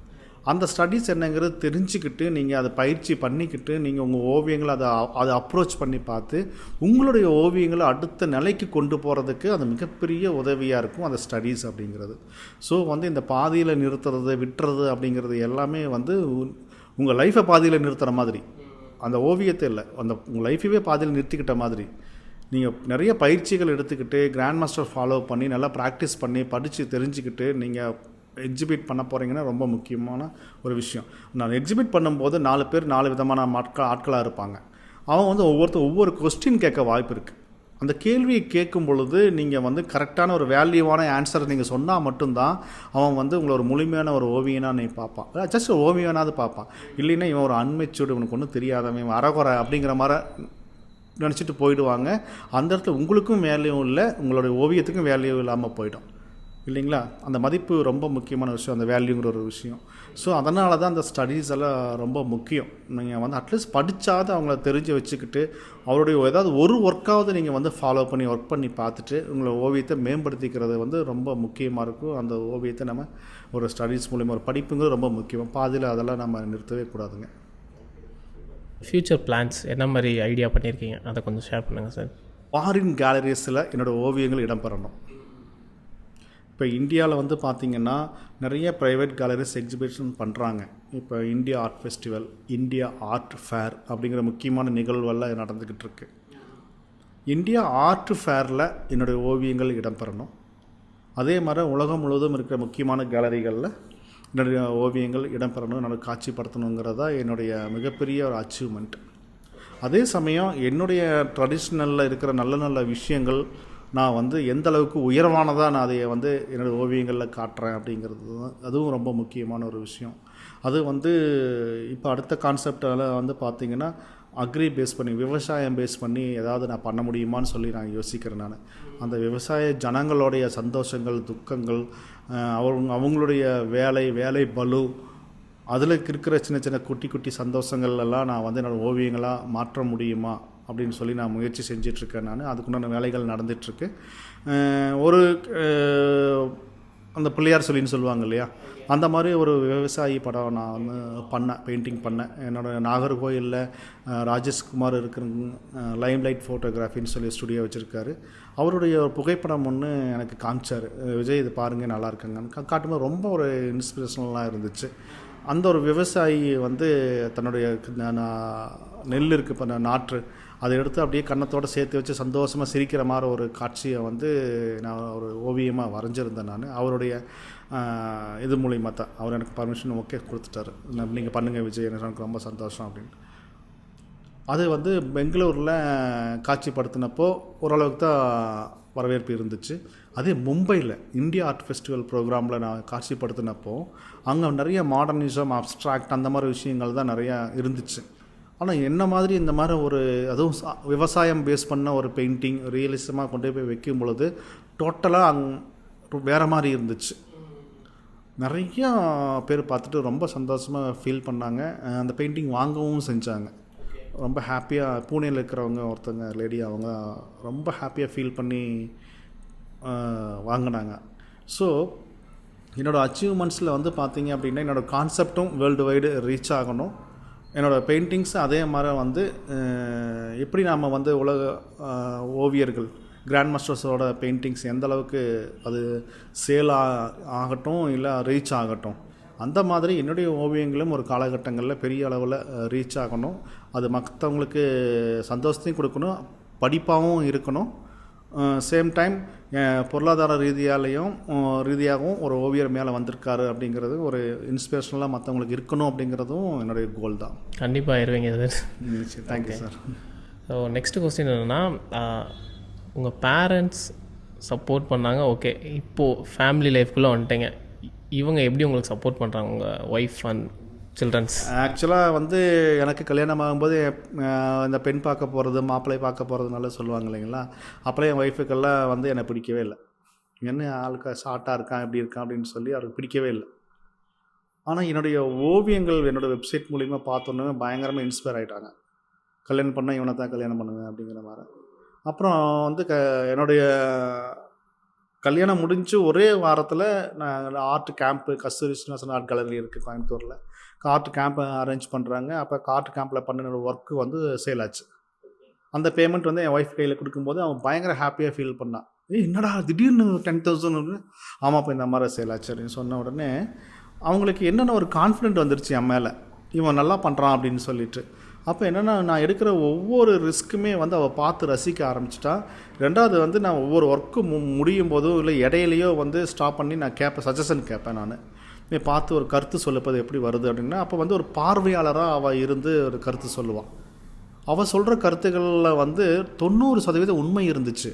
அந்த ஸ்டடீஸ் என்னங்கிறது தெரிஞ்சுக்கிட்டு நீங்கள் அதை பயிற்சி பண்ணிக்கிட்டு நீங்கள் உங்கள் ஓவியங்களை அதை அப்ரோச் பண்ணி பார்த்து உங்களுடைய ஓவியங்களை அடுத்த நிலைக்கு கொண்டு போகிறதுக்கு அது மிகப்பெரிய உதவியாக இருக்கும் அந்த ஸ்டடீஸ் அப்படிங்கிறது. ஸோ வந்து இந்த பாதியில் நிறுத்துறது, விட்டுறது அப்படிங்கிறது எல்லாமே வந்து உங்கள் லைஃப்பை பாதியில் நிறுத்துகிற மாதிரி, அந்த ஓவியத்தை இல்லை, அந்த உங்கள் லைஃபையே பாதியில் நிறுத்திக்கிட்ட மாதிரி. நீங்கள் நிறைய பயிற்சிகள் எடுத்துக்கிட்டு கிராண்ட் மாஸ்டர் ஃபாலோ பண்ணி நல்லா ப்ராக்டிஸ் பண்ணி படித்து தெரிஞ்சுக்கிட்டு நீங்கள் எக்ஸிபிட் பண்ண போகிறீங்கன்னா ரொம்ப முக்கியமான ஒரு விஷயம். நான் எக்ஸிபிட் பண்ணும்போது 4 பேர் 4 விதமான ஆட்களாக இருப்பாங்க. அவன் வந்து ஒவ்வொரு கொஸ்டின் கேட்க வாய்ப்பு இருக்குது. அந்த கேள்வியை கேட்கும் பொழுது நீங்கள் வந்து கரெக்டான ஒரு வேல்யூவான ஆன்சர் நீங்கள் சொன்னால் மட்டும்தான் அவன் வந்து உங்களை ஒரு முழுமையான ஒரு ஓவியனாக நீ பார்ப்பான். ஜஸ்ட் ஒரு ஓவியனாவது பார்ப்பான். இல்லைன்னா இவன் ஒரு அன்மெச்சூர்டு, இவனுக்கு ஒன்றும் தெரியாதவன், இவன் அறகுறை அப்படிங்கிற மாதிரி நினச்சிட்டு போயிடுவாங்க. அந்த இடத்துல உங்களுக்கும் வேல்யூ இல்லை, உங்களுடைய ஓவியத்துக்கும் வேல்யூ இல்லாமல் போயிடும் இல்லைங்களா? அந்த மதிப்பு ரொம்ப முக்கியமான விஷயம், அந்த வேல்யூங்கிற ஒரு விஷயம். ஸோ அதனால தான் அந்த ஸ்டடீஸ் எல்லாம் ரொம்ப முக்கியம். நீங்கள் வந்து அட்லீஸ்ட் படித்தாது அவங்கள தெரிஞ்சு வச்சுக்கிட்டு அவருடைய ஏதாவது ஒரு ஒர்க்காவது நீங்கள் வந்து ஃபாலோ பண்ணி ஒர்க் பண்ணி பார்த்துட்டு உங்களை ஓவியத்தை மேம்படுத்திக்கிறது வந்து ரொம்ப முக்கியமாக இருக்கும். அந்த ஓவியத்தை நம்ம ஒரு ஸ்டடீஸ் மூலிமா, ஒரு படிப்புங்கிறது ரொம்ப முக்கியம். பாதியில் அதெல்லாம் நம்ம நிறுத்தவே கூடாதுங்க. ஃப்யூச்சர் பிளான்ஸ் என்ன மாதிரி ஐடியா பண்ணியிருக்கீங்க, அதை கொஞ்சம் ஷேர் பண்ணுங்கள் சார். ஃபாரின் கேலரிஸில் என்னோடய ஓவியங்கள் இடம்பெறணும். இப்போ இந்தியாவில் வந்து பார்த்திங்கன்னா நிறைய ப்ரைவேட் கேலரிஸ் எக்ஸிபிஷன் பண்ணுறாங்க. இப்போ India art festival, India art fair அப்படிங்கிற முக்கியமான நிகழ்வெல்லாம் நடந்துக்கிட்டு இருக்கு. இந்தியா ஆர்ட் ஃபேரில் என்னுடைய ஓவியங்கள் இடம்பெறணும். அதே மாதிரி உலகம் முழுவதும் இருக்கிற முக்கியமான கேலரிகளில் என்னுடைய ஓவியங்கள் இடம்பெறணும், என்னோட காட்சிப்படுத்தணுங்கிறதா என்னுடைய மிகப்பெரிய ஒரு அச்சீவ்மெண்ட். அதே சமயம் என்னுடைய ட்ரெடிஷ்னலில் இருக்கிற நல்ல நல்ல விஷயங்கள் நான் வந்து எந்த அளவுக்கு உயர்வானதாக நான் அதை வந்து என்னோடய ஓவியங்களில் காட்டுறேன் அப்படிங்கிறது தான், அதுவும் ரொம்ப முக்கியமான ஒரு விஷயம். அது வந்து இப்போ அடுத்த கான்செப்டால் வந்து பார்த்திங்கன்னா அக்ரி பேஸ் பண்ணி, விவசாயம் பேஸ் பண்ணி ஏதாவது நான் பண்ண முடியுமான்னு சொல்லி நான் யோசிக்கிறேன். நான் அந்த விவசாய ஜனங்களுடைய சந்தோஷங்கள், துக்கங்கள், அவங்களுடைய வேலை பளு, அதில் இருக்கிற சின்ன சின்ன குட்டி குட்டி சந்தோஷங்கள் எல்லாம் நான் வந்து என்னோடய ஓவியங்களாக மாற்ற முடியுமா அப்படின்னு சொல்லி நான் முயற்சி செஞ்சிட்ருக்கேன். நான் அதுக்குண்டான வேலைகள் நடந்துகிட்ருக்கு. ஒரு அந்த பிள்ளையார் சொல்லின்னு சொல்லுவாங்க இல்லையா, அந்த மாதிரி ஒரு விவசாயி படம் நான் வந்து பெயிண்டிங் பண்ணேன். என்னோடய நாகர்கோயிலில் ராஜேஷ்குமார் இருக்கிற லைம் லைட் ஃபோட்டோகிராஃபின்னு சொல்லி ஸ்டுடியோ வச்சுருக்காரு. அவருடைய ஒரு புகைப்படம் ஒன்று எனக்கு காமிச்சார். விஜய் இது பாருங்கள் நல்லா இருக்குங்கன்னு காட்டும்போது ரொம்ப ஒரு இன்ஸ்பிரேஷனலாக இருந்துச்சு. அந்த ஒரு விவசாயி வந்து தன்னுடைய நெல் இருக்குது இப்போ நாற்று அதை எடுத்து அப்படியே கன்னத்தோடு சேர்த்து வச்சு சந்தோஷமாக சிரிக்கிற மாதிரி ஒரு காட்சியை வந்து நான் ஒரு ஓவியமாக வரைஞ்சிருந்தேன். நான் அவருடைய இது மூலியமாக தான் அவர் எனக்கு பர்மிஷன் ஓகே கொடுத்துட்டாரு. நீங்கள் பண்ணுங்கள் விஜய், எனக்கு ரொம்ப சந்தோஷம் அப்படின்னு. அது வந்து பெங்களூரில் காட்சிப்படுத்தினப்போ ஓரளவுக்கு தான் வரவேற்பு இருந்துச்சு. அதே மும்பையில் இந்தியா ஆர்ட் ஃபெஸ்டிவல் ப்ரோக்ராமில் நான் காட்சிப்படுத்தினப்போ அங்கே நிறைய மாடர்னிசம், அப்ஸ்ட்ராக்ட் அந்த மாதிரி விஷயங்கள் தான் நிறையா இருந்துச்சு. ஆனால் என்ன மாதிரி இந்த மாதிரி ஒரு அதுவும் விவசாயம் பேஸ் பண்ண ஒரு பெயிண்டிங் ரியலிசமாக கொண்டு போய் வைக்கும் பொழுது டோட்டலாக வேறு மாதிரி இருந்துச்சு. நிறையா பேர் பார்த்துட்டு ரொம்ப சந்தோஷமாக ஃபீல் பண்ணாங்க. அந்த பெயிண்டிங் வாங்கவும் செஞ்சாங்க. ரொம்ப ஹாப்பியாக பூனேயில் இருக்கிறவங்க ஒருத்தங்க லேடி, அவங்க ரொம்ப ஹாப்பியாக ஃபீல் பண்ணி வாங்கினாங்க. ஸோ என்னோடய அச்சீவ்மெண்ட்ஸில் வந்து பார்த்திங்க அப்படின்னா என்னோடய கான்செப்டும் வேர்ல்டு வைடு ரீச் ஆகணும். என்னோடய பெயிண்டிங்ஸ் அதே மாதிரி வந்து எப்படி நாம் வந்து உலக ஓவியர்கள் கிராண்ட் மாஸ்டர்ஸோட பெயிண்டிங்ஸ் எந்த அளவுக்கு அது சேல் ஆகட்டும் இல்லை ரீச் ஆகட்டும், அந்த மாதிரி என்னுடைய ஓவியங்களும் ஒரு காலகட்டங்களில் பெரிய அளவில் ரீச் ஆகணும். அது மற்றவங்களுக்கு சந்தோஷத்தையும் கொடுக்கணும், படிப்பாகவும் இருக்கணும். சேம் டைம் பொருளாதார ரீதியாகவும் ஒரு ஓவியர் மேலே வந்திருக்காரு அப்படிங்கிறது ஒரு இன்ஸ்பிரேஷனலாக மற்றவங்களுக்கு இருக்கணும் அப்படிங்கிறதும் என்னுடைய கோல் தான். கண்டிப்பாக ஆயிடுவீங்க sir. Thank you sir. So next question என்னென்னா, உங்கள் பேரண்ட்ஸ் சப்போர்ட் பண்ணாங்க, ஓகே, இப்போது ஃபேமிலி லைஃப்குள்ளே வந்துட்டீங்க, இவங்க எப்படி உங்களுக்கு சப்போர்ட் பண்ணுறாங்க, உங்கள் ஒய்ஃப் அண்ட் சில்ட்ரன்ஸ்? ஆக்சுவலாக வந்து எனக்கு கல்யாணம் ஆகும்போது இந்த பெண் பார்க்க போகிறது, மாப்பிள்ளை பார்க்க போகிறதுனால சொல்லுவாங்க இல்லைங்களா, அப்போலாம் என் ஒய்ஃபுக்கெல்லாம் வந்து என்னை பிடிக்கவே இல்லை. என்ன ஆளுக்கு ஷார்ட்டாக இருக்கான், எப்படி இருக்கான் அப்படின்னு சொல்லி அவருக்கு பிடிக்கவே இல்லை. ஆனால் என்னுடைய ஓவியங்கள் என்னோடய வெப்சைட் மூலிமா பார்த்தோன்னே பயங்கரமாக இன்ஸ்பயர் ஆகிட்டாங்க. கல்யாணம் பண்ணால் இவனை தான் கல்யாணம் பண்ணுவேன் அப்படிங்கிற மாதிரி. அப்புறம் வந்து என்னுடைய கல்யாணம் முடிஞ்சு ஒரே வாரத்தில் நான் ஆர்ட் கேம்ப்பு, கஸ்தூரி ஸ்ரீனிவாசன் ஆர்ட் கேலரி இருக்குது கோயம்புத்தூரில், ஆர்ட் கேம்ப் அரேஞ்ச் பண்ணுறாங்க. அப்போ ஆர்ட் கேம்பில் பண்ணின ஒர்க்கு வந்து சேல் ஆச்சு. அந்த பேமெண்ட் வந்து என் ஒய்ஃப் கையில் கொடுக்கும்போது அவன் பயங்கர ஹாப்பியாக ஃபீல் பண்ணான். என்னடா திடீர்னு 10,000? ஆமாம், இப்போ இந்த மாதிரி சேல் ஆச்சு அப்படின்னு சொன்ன உடனே அவங்களுக்கு என்னென்ன ஒரு கான்ஃபிடென்ட் வந்துருச்சு என் மேலே, இவன் நல்லா பண்ணுறான் அப்படின்னு சொல்லிட்டு. அப்போ என்னென்னா, நான் எடுக்கிற ஒவ்வொரு ரிஸ்க்குமே வந்து அவள் பார்த்து ரசிக்க ஆரம்பிச்சிட்டா. ரெண்டாவது வந்து நான் ஒவ்வொரு ஒர்க்கு முடியும் போதோ இல்லை இடையிலையோ வந்து ஸ்டாப் பண்ணி நான் சஜஷன் கேட்பேன். நான் நீ பார்த்து ஒரு கருத்து சொல்லப்பது எப்படி வருது அப்படின்னா, அப்போ வந்து ஒரு பார்வையாளராக அவள் இருந்து ஒரு கருத்து சொல்லுவாள். அவள் சொல்கிற கருத்துக்களில் வந்து 90% உண்மை இருந்துச்சு.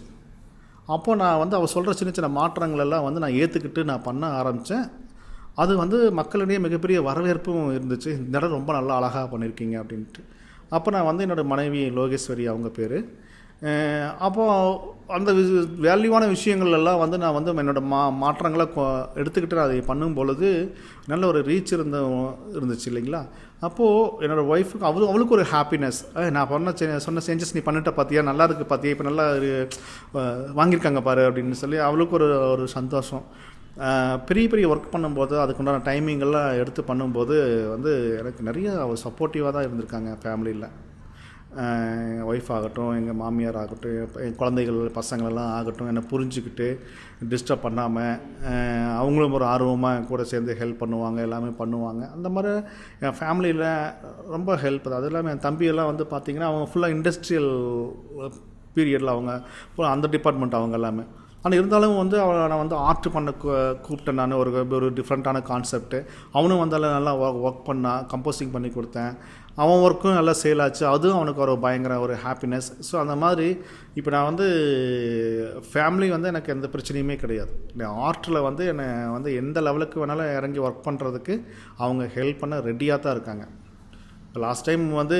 அப்போ நான் வந்து அவள் சொல்கிற சின்ன சின்ன மாற்றங்களெல்லாம் வந்து நான் ஏற்றுக்கிட்டு நான் பண்ண ஆரம்பித்தேன். அது வந்து மக்களிடையே மிகப்பெரிய வரவேற்பும் இருந்துச்சு. இந்த இடம் ரொம்ப நல்லா அழகாக பண்ணியிருக்கீங்க அப்படின்ட்டு. அப்போ நான் வந்து என்னோடய மனைவி லோகேஸ்வரி அவங்க பேர். அப்போது அந்த வேல்யூவான விஷயங்கள் எல்லாம் வந்து நான் வந்து என்னோடய மாற்றங்களை எடுத்துக்கிட்டு நான் அதை பண்ணும் பொழுது நல்ல ஒரு ரீச் இருந்துச்சு இல்லைங்களா. அப்போது என்னோடய ஒய்ஃபுக்கு அவளுக்கு ஒரு ஹாப்பினஸ், நான் சொன்ன சேஞ்சஸ் நீ பண்ணிட்ட பார்த்தியா, நல்லா இருக்குது பார்த்தியா, இப்போ நல்லா வாங்கியிருக்காங்க பாரு அப்படின்னு சொல்லி அவளுக்கு ஒரு சந்தோஷம். பெரிய பெரிய ஒர்க் பண்ணும்போது அதுக்குண்டான டைமிங்கெல்லாம் எடுத்து பண்ணும்போது வந்து எனக்கு நிறைய சப்போர்ட்டிவாக தான் இருந்திருக்காங்க ஃபேமிலியில். எங்கள் ஒய்ஃப் ஆகட்டும், எங்கள் மாமியார் ஆகட்டும், என் குழந்தைகள் பசங்களெல்லாம் ஆகட்டும், என்னை புரிஞ்சுக்கிட்டு டிஸ்டர்ப் பண்ணாமல் அவங்களும் ஒரு ஆர்வமாக கூட சேர்ந்து ஹெல்ப் பண்ணுவாங்க, எல்லாமே பண்ணுவாங்க. அந்த மாதிரி என் ஃபேமிலியில் ரொம்ப ஹெல்ப் தான். அது இல்லாமல் என் தம்பியெல்லாம் வந்து பார்த்திங்கன்னா அவங்க ஃபுல்லாக இண்டஸ்ட்ரியல் பீரியடில் அவங்க அந்த டிபார்ட்மெண்ட் அவங்க எல்லாமே. ஆனால் இருந்தாலும் வந்து நான் வந்து ஆர்ட் பண்ண கூப்பிட்டேன். நான் ஒரு டிஃப்ரெண்ட்டான கான்செப்ட்டு. அவனும் வந்தாலும் நல்லா ஒர்க் பண்ணான், கம்போசிங் பண்ணி கொடுத்தேன். அவன் ஒர்க்கும் நல்லா சேல் ஆச்சு. அதுவும் அவனுக்கு ஒரு பயங்கர ஒரு ஹாப்பினஸ். ஸோ அந்த மாதிரி இப்போ நான் வந்து ஃபேமிலி வந்து எனக்கு எந்த பிரச்சனையுமே கிடையாது. ஆர்ட்டில் வந்து என்னை வந்து எந்த லெவலுக்கு வேணாலும் இறங்கி ஒர்க் பண்ணுறதுக்கு அவங்க ஹெல்ப் பண்ண ரெடியாக தான் இருக்காங்க. லாஸ்ட் டைம் வந்து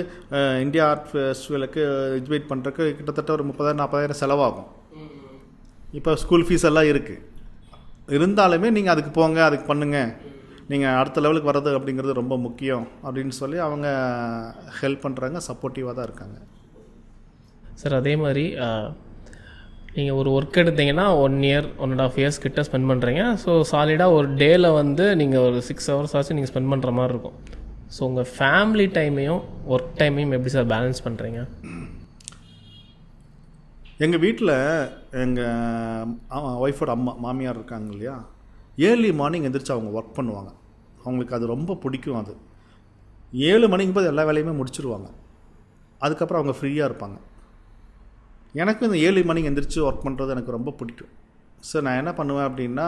இந்தியா ஆர்ட் ஃபெஸ்டிவலுக்கு எக்ஸிபிட் பண்ணுறதுக்கு கிட்டத்தட்ட ஒரு 30,000-40,000 செலவாகும். இப்போ ஸ்கூல் ஃபீஸ் எல்லாம் இருக்குது. இருந்தாலுமே நீங்கள் அதுக்கு போங்க, அதுக்கு பண்ணுங்கள், நீங்கள் அடுத்த லெவலுக்கு வர்றது அப்படிங்கிறது ரொம்ப முக்கியம் அப்படின்னு சொல்லி அவங்க ஹெல்ப் பண்ணுறாங்க, சப்போர்ட்டிவாக தான் இருக்காங்க. சார் அதே மாதிரி நீங்கள் ஒரு ஒர்க் எடுத்தீங்கன்னா 1 இயர் 1.5 இயர்ஸ் கிட்ட ஸ்பெண்ட் பண்ணுறீங்க. ஸோ சாலிடாக ஒரு டேயில் வந்து நீங்கள் ஒரு 6 ஹவர்ஸ் ஆச்சு நீங்கள் ஸ்பெண்ட் பண்ணுற மாதிரி இருக்கும். ஸோ உங்கள் ஃபேமிலி டைமையும் ஒர்க் டைமையும் எப்படி சார் பேலன்ஸ் பண்ணுறீங்க? எங்கள் வீட்டில் எங்கள் ஒய்ஃபோட அம்மா மாமியார் இருக்காங்க இல்லையா, ஏர்லி மார்னிங் எந்திரிச்சு அவங்க ஒர்க் பண்ணுவாங்க. அவங்களுக்கு அது ரொம்ப பிடிக்கும். அது 7 மணிக்கு போது எல்லா வேலையுமே முடிச்சிருவாங்க. அதுக்கப்புறம் அவங்க ஃப்ரீயாக இருப்பாங்க. எனக்கு இந்த 7 மணிக்கு எந்திரிச்சு ஒர்க் பண்ணுறது எனக்கு ரொம்ப பிடிக்கும். ஸோ நான் என்ன பண்ணுவேன் அப்படின்னா,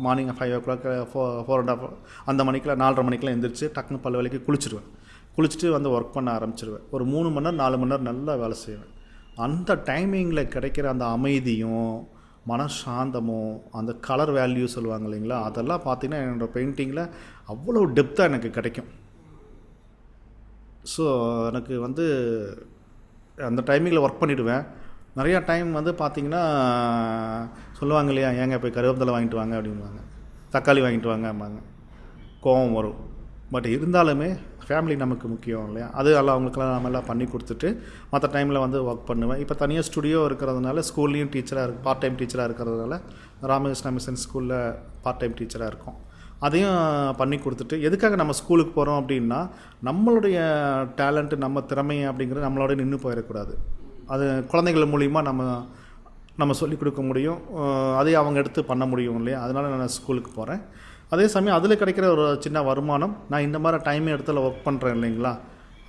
மார்னிங் 5 o'clock 4:30 அந்த மணிக்கெலாம் 4:30 மணிக்கெலாம் எந்திரிச்சு டக்குன்னு பல்ல வேலைக்கு குளிச்சுட்டு வந்து ஒர்க் பண்ண ஆரம்பிச்சிடுவேன். ஒரு 3 மணி நேரம் 4 மணி நேரம் நல்லா வேலை செய்வேன். அந்த டைமிங்கில் கிடைக்கிற அந்த அமைதியும் மனசாந்தமும் அந்த கலர் வேல்யூ சொல்லுவாங்க இல்லைங்களா, அதெல்லாம் பார்த்திங்கன்னா என்னோடய பெயிண்டிங்கில் அவ்வளோ டெப்த்தாக எனக்கு கிடைக்கும். ஸோ எனக்கு வந்து அந்த டைமிங்கில் ஒர்க் பண்ணிவிடுவேன். நிறையா டைம் வந்து பார்த்திங்கன்னா சொல்லுவாங்க இல்லையா, ஏங்க போய் கருவேப்பிலை வாங்கிட்டு வாங்க அப்படின்வாங்க, தக்காளி வாங்கிட்டு வாங்க அப்படிம்பாங்க. கோவம் வரும். பட் இருந்தாலுமே ஃபேமிலி நமக்கு முக்கியம் இல்லையா, அது எல்லாம் அவங்களுக்கெல்லாம் நம்ம எல்லாம் பண்ணி கொடுத்துட்டு மற்ற டைமில் வந்து ஒர்க் பண்ணுவேன். இப்போ தனியாக ஸ்டுடியோ இருக்கிறதுனால ஸ்கூல்லேயும் டீச்சராக பார்ட் டைம் டீச்சராக இருக்கிறதுனால ராமகிருஷ்ணா மிஷன் ஸ்கூலில் பார்ட் டைம் டீச்சராக இருக்கும். அதையும் பண்ணி கொடுத்துட்டு, எதுக்காக நம்ம ஸ்கூலுக்கு போகிறோம் அப்படின்னா, நம்மளுடைய டேலண்ட்டு நம்ம திறமை அப்படிங்கிறது நம்மளோட நின்று போயிடக்கூடாது. அது குழந்தைகள் மூலிமா நம்ம சொல்லிக் கொடுக்க முடியும், அதே அவங்க எடுத்து பண்ண முடியும் இல்லையா. அதனால் நான் ஸ்கூலுக்கு போகிறேன். அதே சமயம் அதில் கிடைக்கிற ஒரு சின்ன வருமானம், நான் இந்த மாதிரி டைம் இடத்துல ஒர்க் பண்ணுறேன் இல்லைங்களா,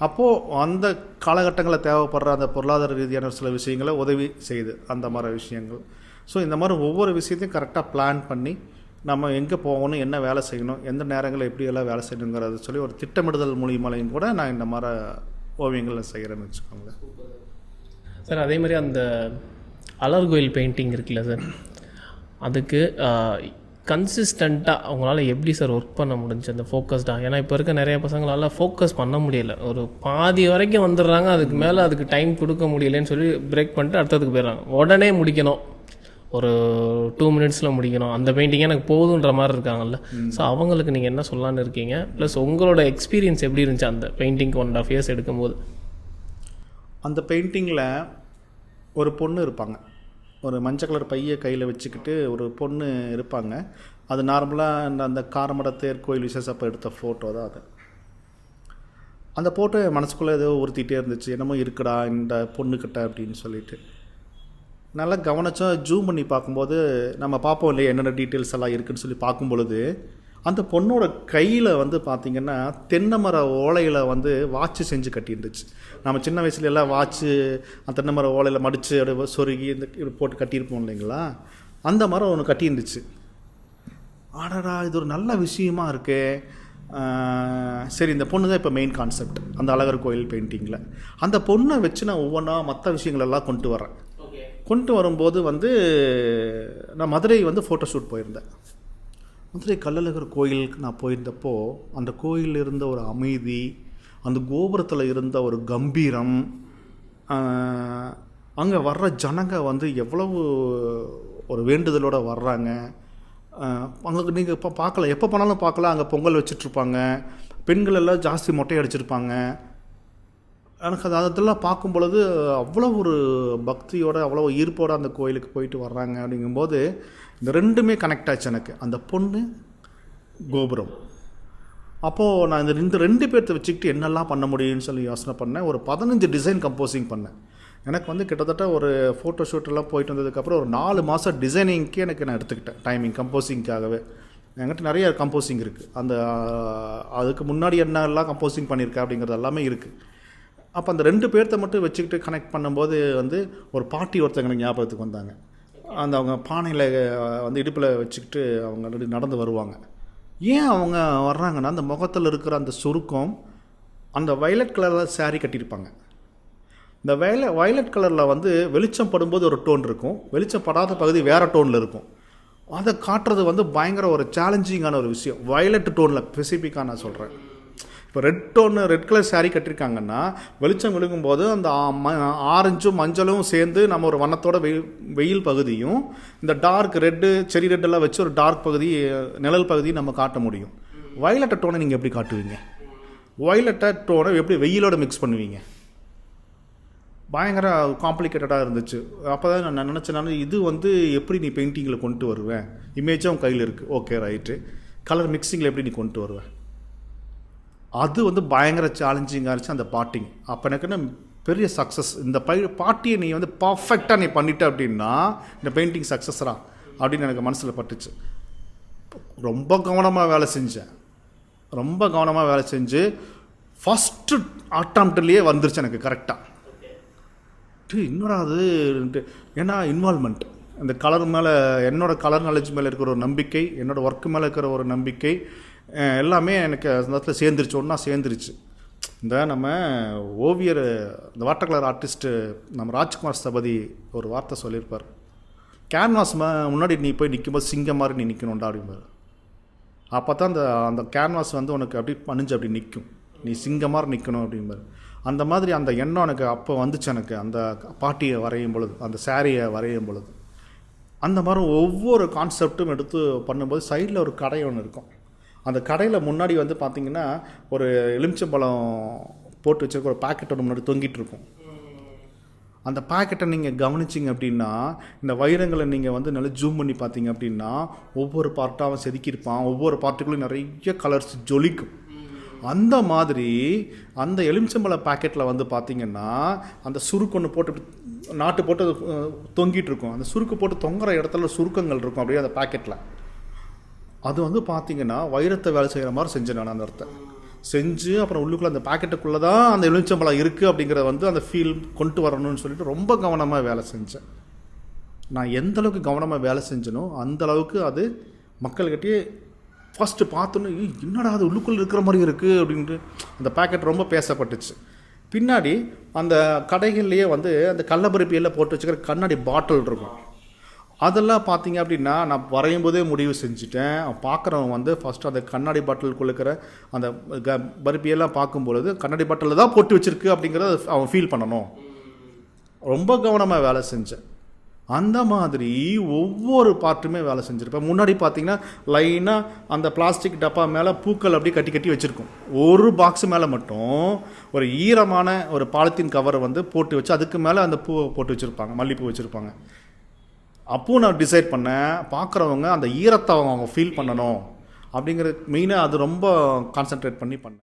அப்போது அந்த காலகட்டங்களில் தேவைப்படுற அந்த பொருளாதார ரீதியான சில விஷயங்களை உதவி செய்யுது, அந்த மாதிரி விஷயங்கள். ஸோ இந்த மாதிரி ஒவ்வொரு விஷயத்தையும் கரெக்டாக பிளான் பண்ணி நம்ம எங்கே போகணும், என்ன வேலை செய்யணும், எந்த நேரங்களில் எப்படியெல்லாம் வேலை செய்யணுங்கிறத சொல்லி ஒரு திட்டமிடுதல் மூலியமாலையும் கூட நான் இந்த மாதிரி ஓவியங்களை செய்கிறேன்னு வச்சுக்கோங்களேன். சார் அதே மாதிரி அந்த அலர்கோயில் பெயிண்டிங் இருக்குல்ல சார், அதுக்கு கன்சிஸ்டண்ட்டாக அவங்களால எப்படி சார் ஒர்க் பண்ண முடிஞ்சு அந்த ஃபோக்கஸ்டாக? ஏன்னா இப்போ இருக்க நிறைய பசங்களால் ஃபோக்கஸ் பண்ண முடியல. ஒரு பாதி வரைக்கும் வந்துடுறாங்க, அதுக்கு மேலே அதுக்கு டைம் கொடுக்க முடியலன்னு சொல்லி பிரேக் பண்ணிட்டு அடுத்ததுக்கு போயிடுறாங்க. உடனே முடிக்கணும், ஒரு 2 மினிட்ஸில் முடிக்கணும், அந்த பெயிண்டிங்கே எனக்கு போதுன்ற மாதிரி இருக்காங்கல்ல. ஸோ அவங்களுக்கு நீங்கள் என்ன சொல்லலான்னு இருக்கீங்க? ப்ளஸ் உங்களோட எக்ஸ்பீரியன்ஸ் எப்படி இருந்துச்சு அந்த பெயிண்டிங்க்கு 1.5 இயர்ஸ் எடுக்கும்போது? அந்த பெயிண்டிங்கில் ஒரு பொண்ணு இருப்பாங்க, ஒரு மஞ்சள் கலர் பையை கையில் வச்சுக்கிட்டு ஒரு பொண்ணு இருப்பாங்க. அது நார்மலாக அந்த காரமடத்தேர் கோயில் விசேஷப்போ எடுத்த ஃபோட்டோ தான் அது. அந்த ஃபோட்டோ மனசுக்குள்ளே ஏதோ உறுத்திட்டே இருந்துச்சு, என்னமோ இருக்குடா இந்த பொண்ணுக்கிட்ட அப்படின்னு சொல்லிட்டு. நல்லா கவனிச்சா ஜூம் பண்ணி பார்க்கும்போது நம்ம பார்ப்போம் இல்லையா என்னென்ன டீட்டெயில்ஸ் எல்லாம் இருக்குதுன்னு சொல்லி பார்க்கும் பொழுது, அந்த பொண்ணோட கையில் வந்து பார்த்திங்கன்னா தென்னை மர ஓலையில் வந்து வாட்சு செஞ்சு கட்டியிருந்துச்சு. நம்ம சின்ன வயசுல எல்லாம் வாட்சு தென்னை மர ஓலையில் மடித்து அப்படியே சொருகி இந்த போட்டு கட்டியிருப்போம் இல்லைங்களா, அந்த மரம் ஒன்று கட்டியிருந்துச்சு. ஆடடா இது ஒரு நல்ல விஷயமா இருக்கே. சரி, இந்த பொண்ணு தான் இப்போ மெயின் கான்செப்ட் அந்த அழகர் கோயில் பெயிண்டிங்கில். அந்த பொண்ணை வச்சு நான் ஒவ்வொன்றா மற்ற விஷயங்களெல்லாம் கொண்டு வரும்போது வந்து நான் மதுரை வந்து ஃபோட்டோ ஷூட் போயிருந்தேன். மதுரை கள்ளழகர் கோயிலுக்கு நான் போயிருந்தப்போ அந்த கோயிலில் இருந்த ஒரு அமைதி, அந்த கோபுரத்தில் இருந்த ஒரு கம்பீரம், அங்கே வர்ற ஜனங்க வந்து எவ்வளவு ஒரு வேண்டுதலோடு வர்றாங்க. அங்கே நீங்கள் இப்போ பார்க்கல, எப்போ போனாலும் பார்க்கலாம், அங்கே பொங்கல் வச்சிட்ருப்பாங்க, பெண்கள் எல்லாம் ஜாஸ்தி மொட்டை அடிச்சிருப்பாங்க. எனக்கு அதெல்லாம் பார்க்கும் பொழுது அவ்வளோ ஒரு பக்தியோடு அவ்வளோ ஈர்ப்போடு அந்த கோயிலுக்கு போயிட்டு வர்றாங்க. அப்படிங்கும்போது இந்த ரெண்டுமே கனெக்ட் ஆச்சு எனக்கு, அந்த பொண்ணு கோபுரம். அப்போது நான் இந்த 2 பேர்த்த வச்சுக்கிட்டு என்னெல்லாம் பண்ண முடியும்னு சொல்லி யோசனை பண்ணேன். ஒரு 15 டிசைன் கம்போசிங் பண்ணேன். எனக்கு வந்து கிட்டத்தட்ட ஒரு ஃபோட்டோ ஷூட்டெல்லாம் போயிட்டு வந்ததுக்கப்புறம் ஒரு 4 மாதம் டிசைனிங்க்கே நான் எடுத்துக்கிட்டேன் டைமிங், கம்போசிங்க்காகவே. என்கிட்ட நிறைய கம்போசிங் இருக்குது. அதுக்கு முன்னாடி என்னெல்லாம் கம்போசிங் பண்ணியிருக்கேன் அப்படிங்கிறது எல்லாமே இருக்குது. அப்போ அந்த 2 பேர்த்த மட்டும் வச்சுக்கிட்டு கனெக்ட் பண்ணும்போது வந்து ஒரு பாட்டி ஒருத்தங்க எனக்கு ஞாபகத்துக்கு வந்தாங்க. அவங்க பானையில் வந்து இடுப்பில் வச்சுக்கிட்டு அவங்க நடந்து வருவாங்க. ஏன் அவங்க வர்றாங்கன்னா, அந்த முகத்தில் இருக்கிற அந்த சுருக்கம், அந்த வயலட் கலரில் சாரீ கட்டியிருப்பாங்க. இந்த வயலட் கலரில் வந்து வெளிச்சம் படும்போது ஒரு டோன் இருக்கும், வெளிச்சம் படாத பகுதி வேறு டோனில் இருக்கும். அதை காட்டுறது வந்து பயங்கர ஒரு சேலஞ்சிங்கான ஒரு விஷயம். வயலட் டோனில் ஸ்பெசிஃபிக்காக நான் சொல்கிறேன். இப்போ ரெட் கலர் சாரீ கட்டியிருக்காங்கன்னா வெளிச்சம் விழுகும்போது அந்த ஆரஞ்சும் மஞ்சளும் சேர்ந்து நம்ம ஒரு வண்ணத்தோட வெயில் பகுதியும், இந்த டார்க் ரெட்டு செரி ரெட்டெல்லாம் வச்சு ஒரு டார்க் பகுதி நிழல் பகுதியும் நம்ம காட்ட முடியும். வயலட்டை டோனை நீங்கள் எப்படி காட்டுவீங்க? வயலட்டை டோனை எப்படி வெயிலோட மிக்ஸ் பண்ணுவீங்க? பயங்கர காம்ப்ளிகேட்டடாக இருந்துச்சு. அப்போ தான் நான் நினச்சேன், இது வந்து எப்படி நீ பெயிண்டிங்கில் கொண்டு வருவேன்? இமேஜும் உன் கையில் இருக்குது, ஓகே ரைட்டு. கலர் மிக்சிங்கில் எப்படி நீ கொண்டு வருவேன்? அது வந்து பயங்கர சேலஞ்சிங்காக இருந்துச்சு அந்த பாட்டிங். அப்போ எனக்கு என்ன பெரிய சக்ஸஸ். இந்த பாட்டியை நீ வந்து பர்ஃபெக்டாக நீ பண்ணிட்ட அப்படின்னா இந்த பெயிண்டிங் சக்ஸஸ்ரா அப்படின்னு எனக்கு மனசில் பட்டுச்சு. ரொம்ப கவனமாக வேலை செஞ்சு ஃபஸ்ட்டு அட்டம்ப்ட்லேயே வந்துருச்சு எனக்கு கரெக்டாக. இன்னொரு அது ஏன்னா இன்வால்மெண்ட் அந்த கலர் மேலே, என்னோடய கலர் நாலேஜ் மேலே இருக்கிற ஒரு நம்பிக்கை, என்னோடய ஒர்க்கு மேலே இருக்கிற ஒரு நம்பிக்கை எல்லாமே எனக்கு அந்த இடத்துல சேர்ந்துருச்சு, ஒன்றா சேர்ந்துருச்சு. இந்த நம்ம ஓவியர், இந்த வாட்டர் கலர் ஆர்டிஸ்ட்டு நம்ம ராஜ்குமார் ஸ்தபதி ஒரு வார்த்தை சொல்லியிருப்பார், கேன்வாஸ் முன்னாடி நீ போய் நிற்கும்போது சிங்கம் மாதிரி நீ நிற்கணும்டா அப்படிம்பார். அப்போ தான் அந்த கேன்வாஸ் வந்து உனக்கு அப்படி பணிஞ்சு அப்படி நிற்கும், நீ சிங்கம் மாதிரி நிற்கணும் அப்படிம்பார். அந்த மாதிரி அந்த எண்ணம் எனக்கு அப்போ வந்துச்சு. எனக்கு அந்த பாட்டியை வரையும் பொழுது, அந்த சாரியை வரையும் பொழுது, அந்த மாதிரி ஒவ்வொரு கான்செப்டும் எடுத்து பண்ணும்போது சைடில் ஒரு கடை ஒன்று இருக்கும். அந்த கடையில் முன்னாடி வந்து பார்த்திங்கன்னா ஒரு எலுமிச்சம்பழம் போட்டு வச்சுருக்க ஒரு பாக்கெட் ஒன்று முன்னாடி தொங்கிட்டு இருக்கும். அந்த பாக்கெட்டை நீங்கள் கவனிச்சிங்க அப்படின்னா, இந்த வைரங்களை நீங்கள் வந்து நல்லா ஜூம் பண்ணி பார்த்தீங்க அப்படின்னா ஒவ்வொரு பார்ட்டாகவும் செதுக்கியிருப்பான், ஒவ்வொரு பார்ட்டுக்குள்ளேயும் நிறைய கலர்ஸ் ஜொலிக்கும். அந்த மாதிரி அந்த எலுமிச்சம்பழ பாக்கெட்டில் வந்து பார்த்திங்கன்னா அந்த சுருக்கு ஒன்று போட்டு நாட்டு போட்டு தொங்கிட்டு இருக்கும். அந்த சுருக்கு போட்டு தொங்குற இடத்துல சுருக்கங்கள் இருக்கும் அப்படியே அந்த பாக்கெட்டில். அது வந்து பார்த்திங்கன்னா வைரத்தை வேலை செய்கிற மாதிரி செஞ்சேன் நான். அந்த இடத்த செஞ்சு அப்புறம் உள்ளுக்குள்ளே அந்த பாக்கெட்டுக்குள்ளே தான் அந்த எலுமிச்சம்பழம் இருக்குது அப்படிங்கிறத வந்து அந்த ஃபீல் கொண்டு வரணும்னு சொல்லிட்டு ரொம்ப கவனமாக வேலை செஞ்சேன். நான் எந்த அளவுக்கு கவனமாக வேலை செஞ்சனோ அந்தளவுக்கு அது மக்கள்கிட்டயே ஃபஸ்ட்டு பார்த்தோன்னே என்னடா அது உள்ளுக்குள்ளே இருக்கிற மாதிரி இருக்குது அப்படின்ட்டு அந்த பேக்கெட் ரொம்ப பேசப்பட்டுச்சு. பின்னாடி அந்த கடைகள்லேயே வந்து அந்த கள்ளப்பருப்பியெல்லாம் போட்டு வச்சுக்கிற கண்ணாடி பாட்டில் இருக்கும். அதெல்லாம் பார்த்தீங்க அப்படின்னா நான் வரையும் போதே முடிவு செஞ்சுட்டேன். பார்க்குறவங்க வந்து ஃபஸ்ட்டு அந்த கண்ணாடி பாட்டிலுக்குள்ள இருக்கிற அந்த பருப்பியெல்லாம் பார்க்கும்பொழுது கண்ணாடி பாட்டிலில் தான் போட்டு வச்சுருக்கு அப்படிங்கிறத அவன் ஃபீல் பண்ணணும். ரொம்ப கவனமாக வேலை செஞ்சேன். அந்த மாதிரி ஒவ்வொரு பார்ட்டுமே வேலை செஞ்சுருப்பேன். முன்னாடி பார்த்தீங்கன்னா லைனாக அந்த பிளாஸ்டிக் டப்பா மேலே பூக்கள் அப்படியே கட்டி கட்டி வச்சுருக்கோம். ஒரு பாக்ஸ் மேலே மட்டும் ஒரு ஈரமான ஒரு பாலித்தீன் கவரை வந்து போட்டு வச்சு அதுக்கு மேலே அந்த பூவை போட்டு வச்சுருப்பாங்க, மல்லிப்பூ வச்சுருப்பாங்க. அப்போது நான் டிசைட் பண்ணேன், பார்க்குறவங்க அந்த ஈரத்தை அவங்க ஃபீல் பண்ணணும் அப்படிங்கிறது மெயினாக அது ரொம்ப கான்சென்ட்ரேட் பண்ணி பண்ணேன்.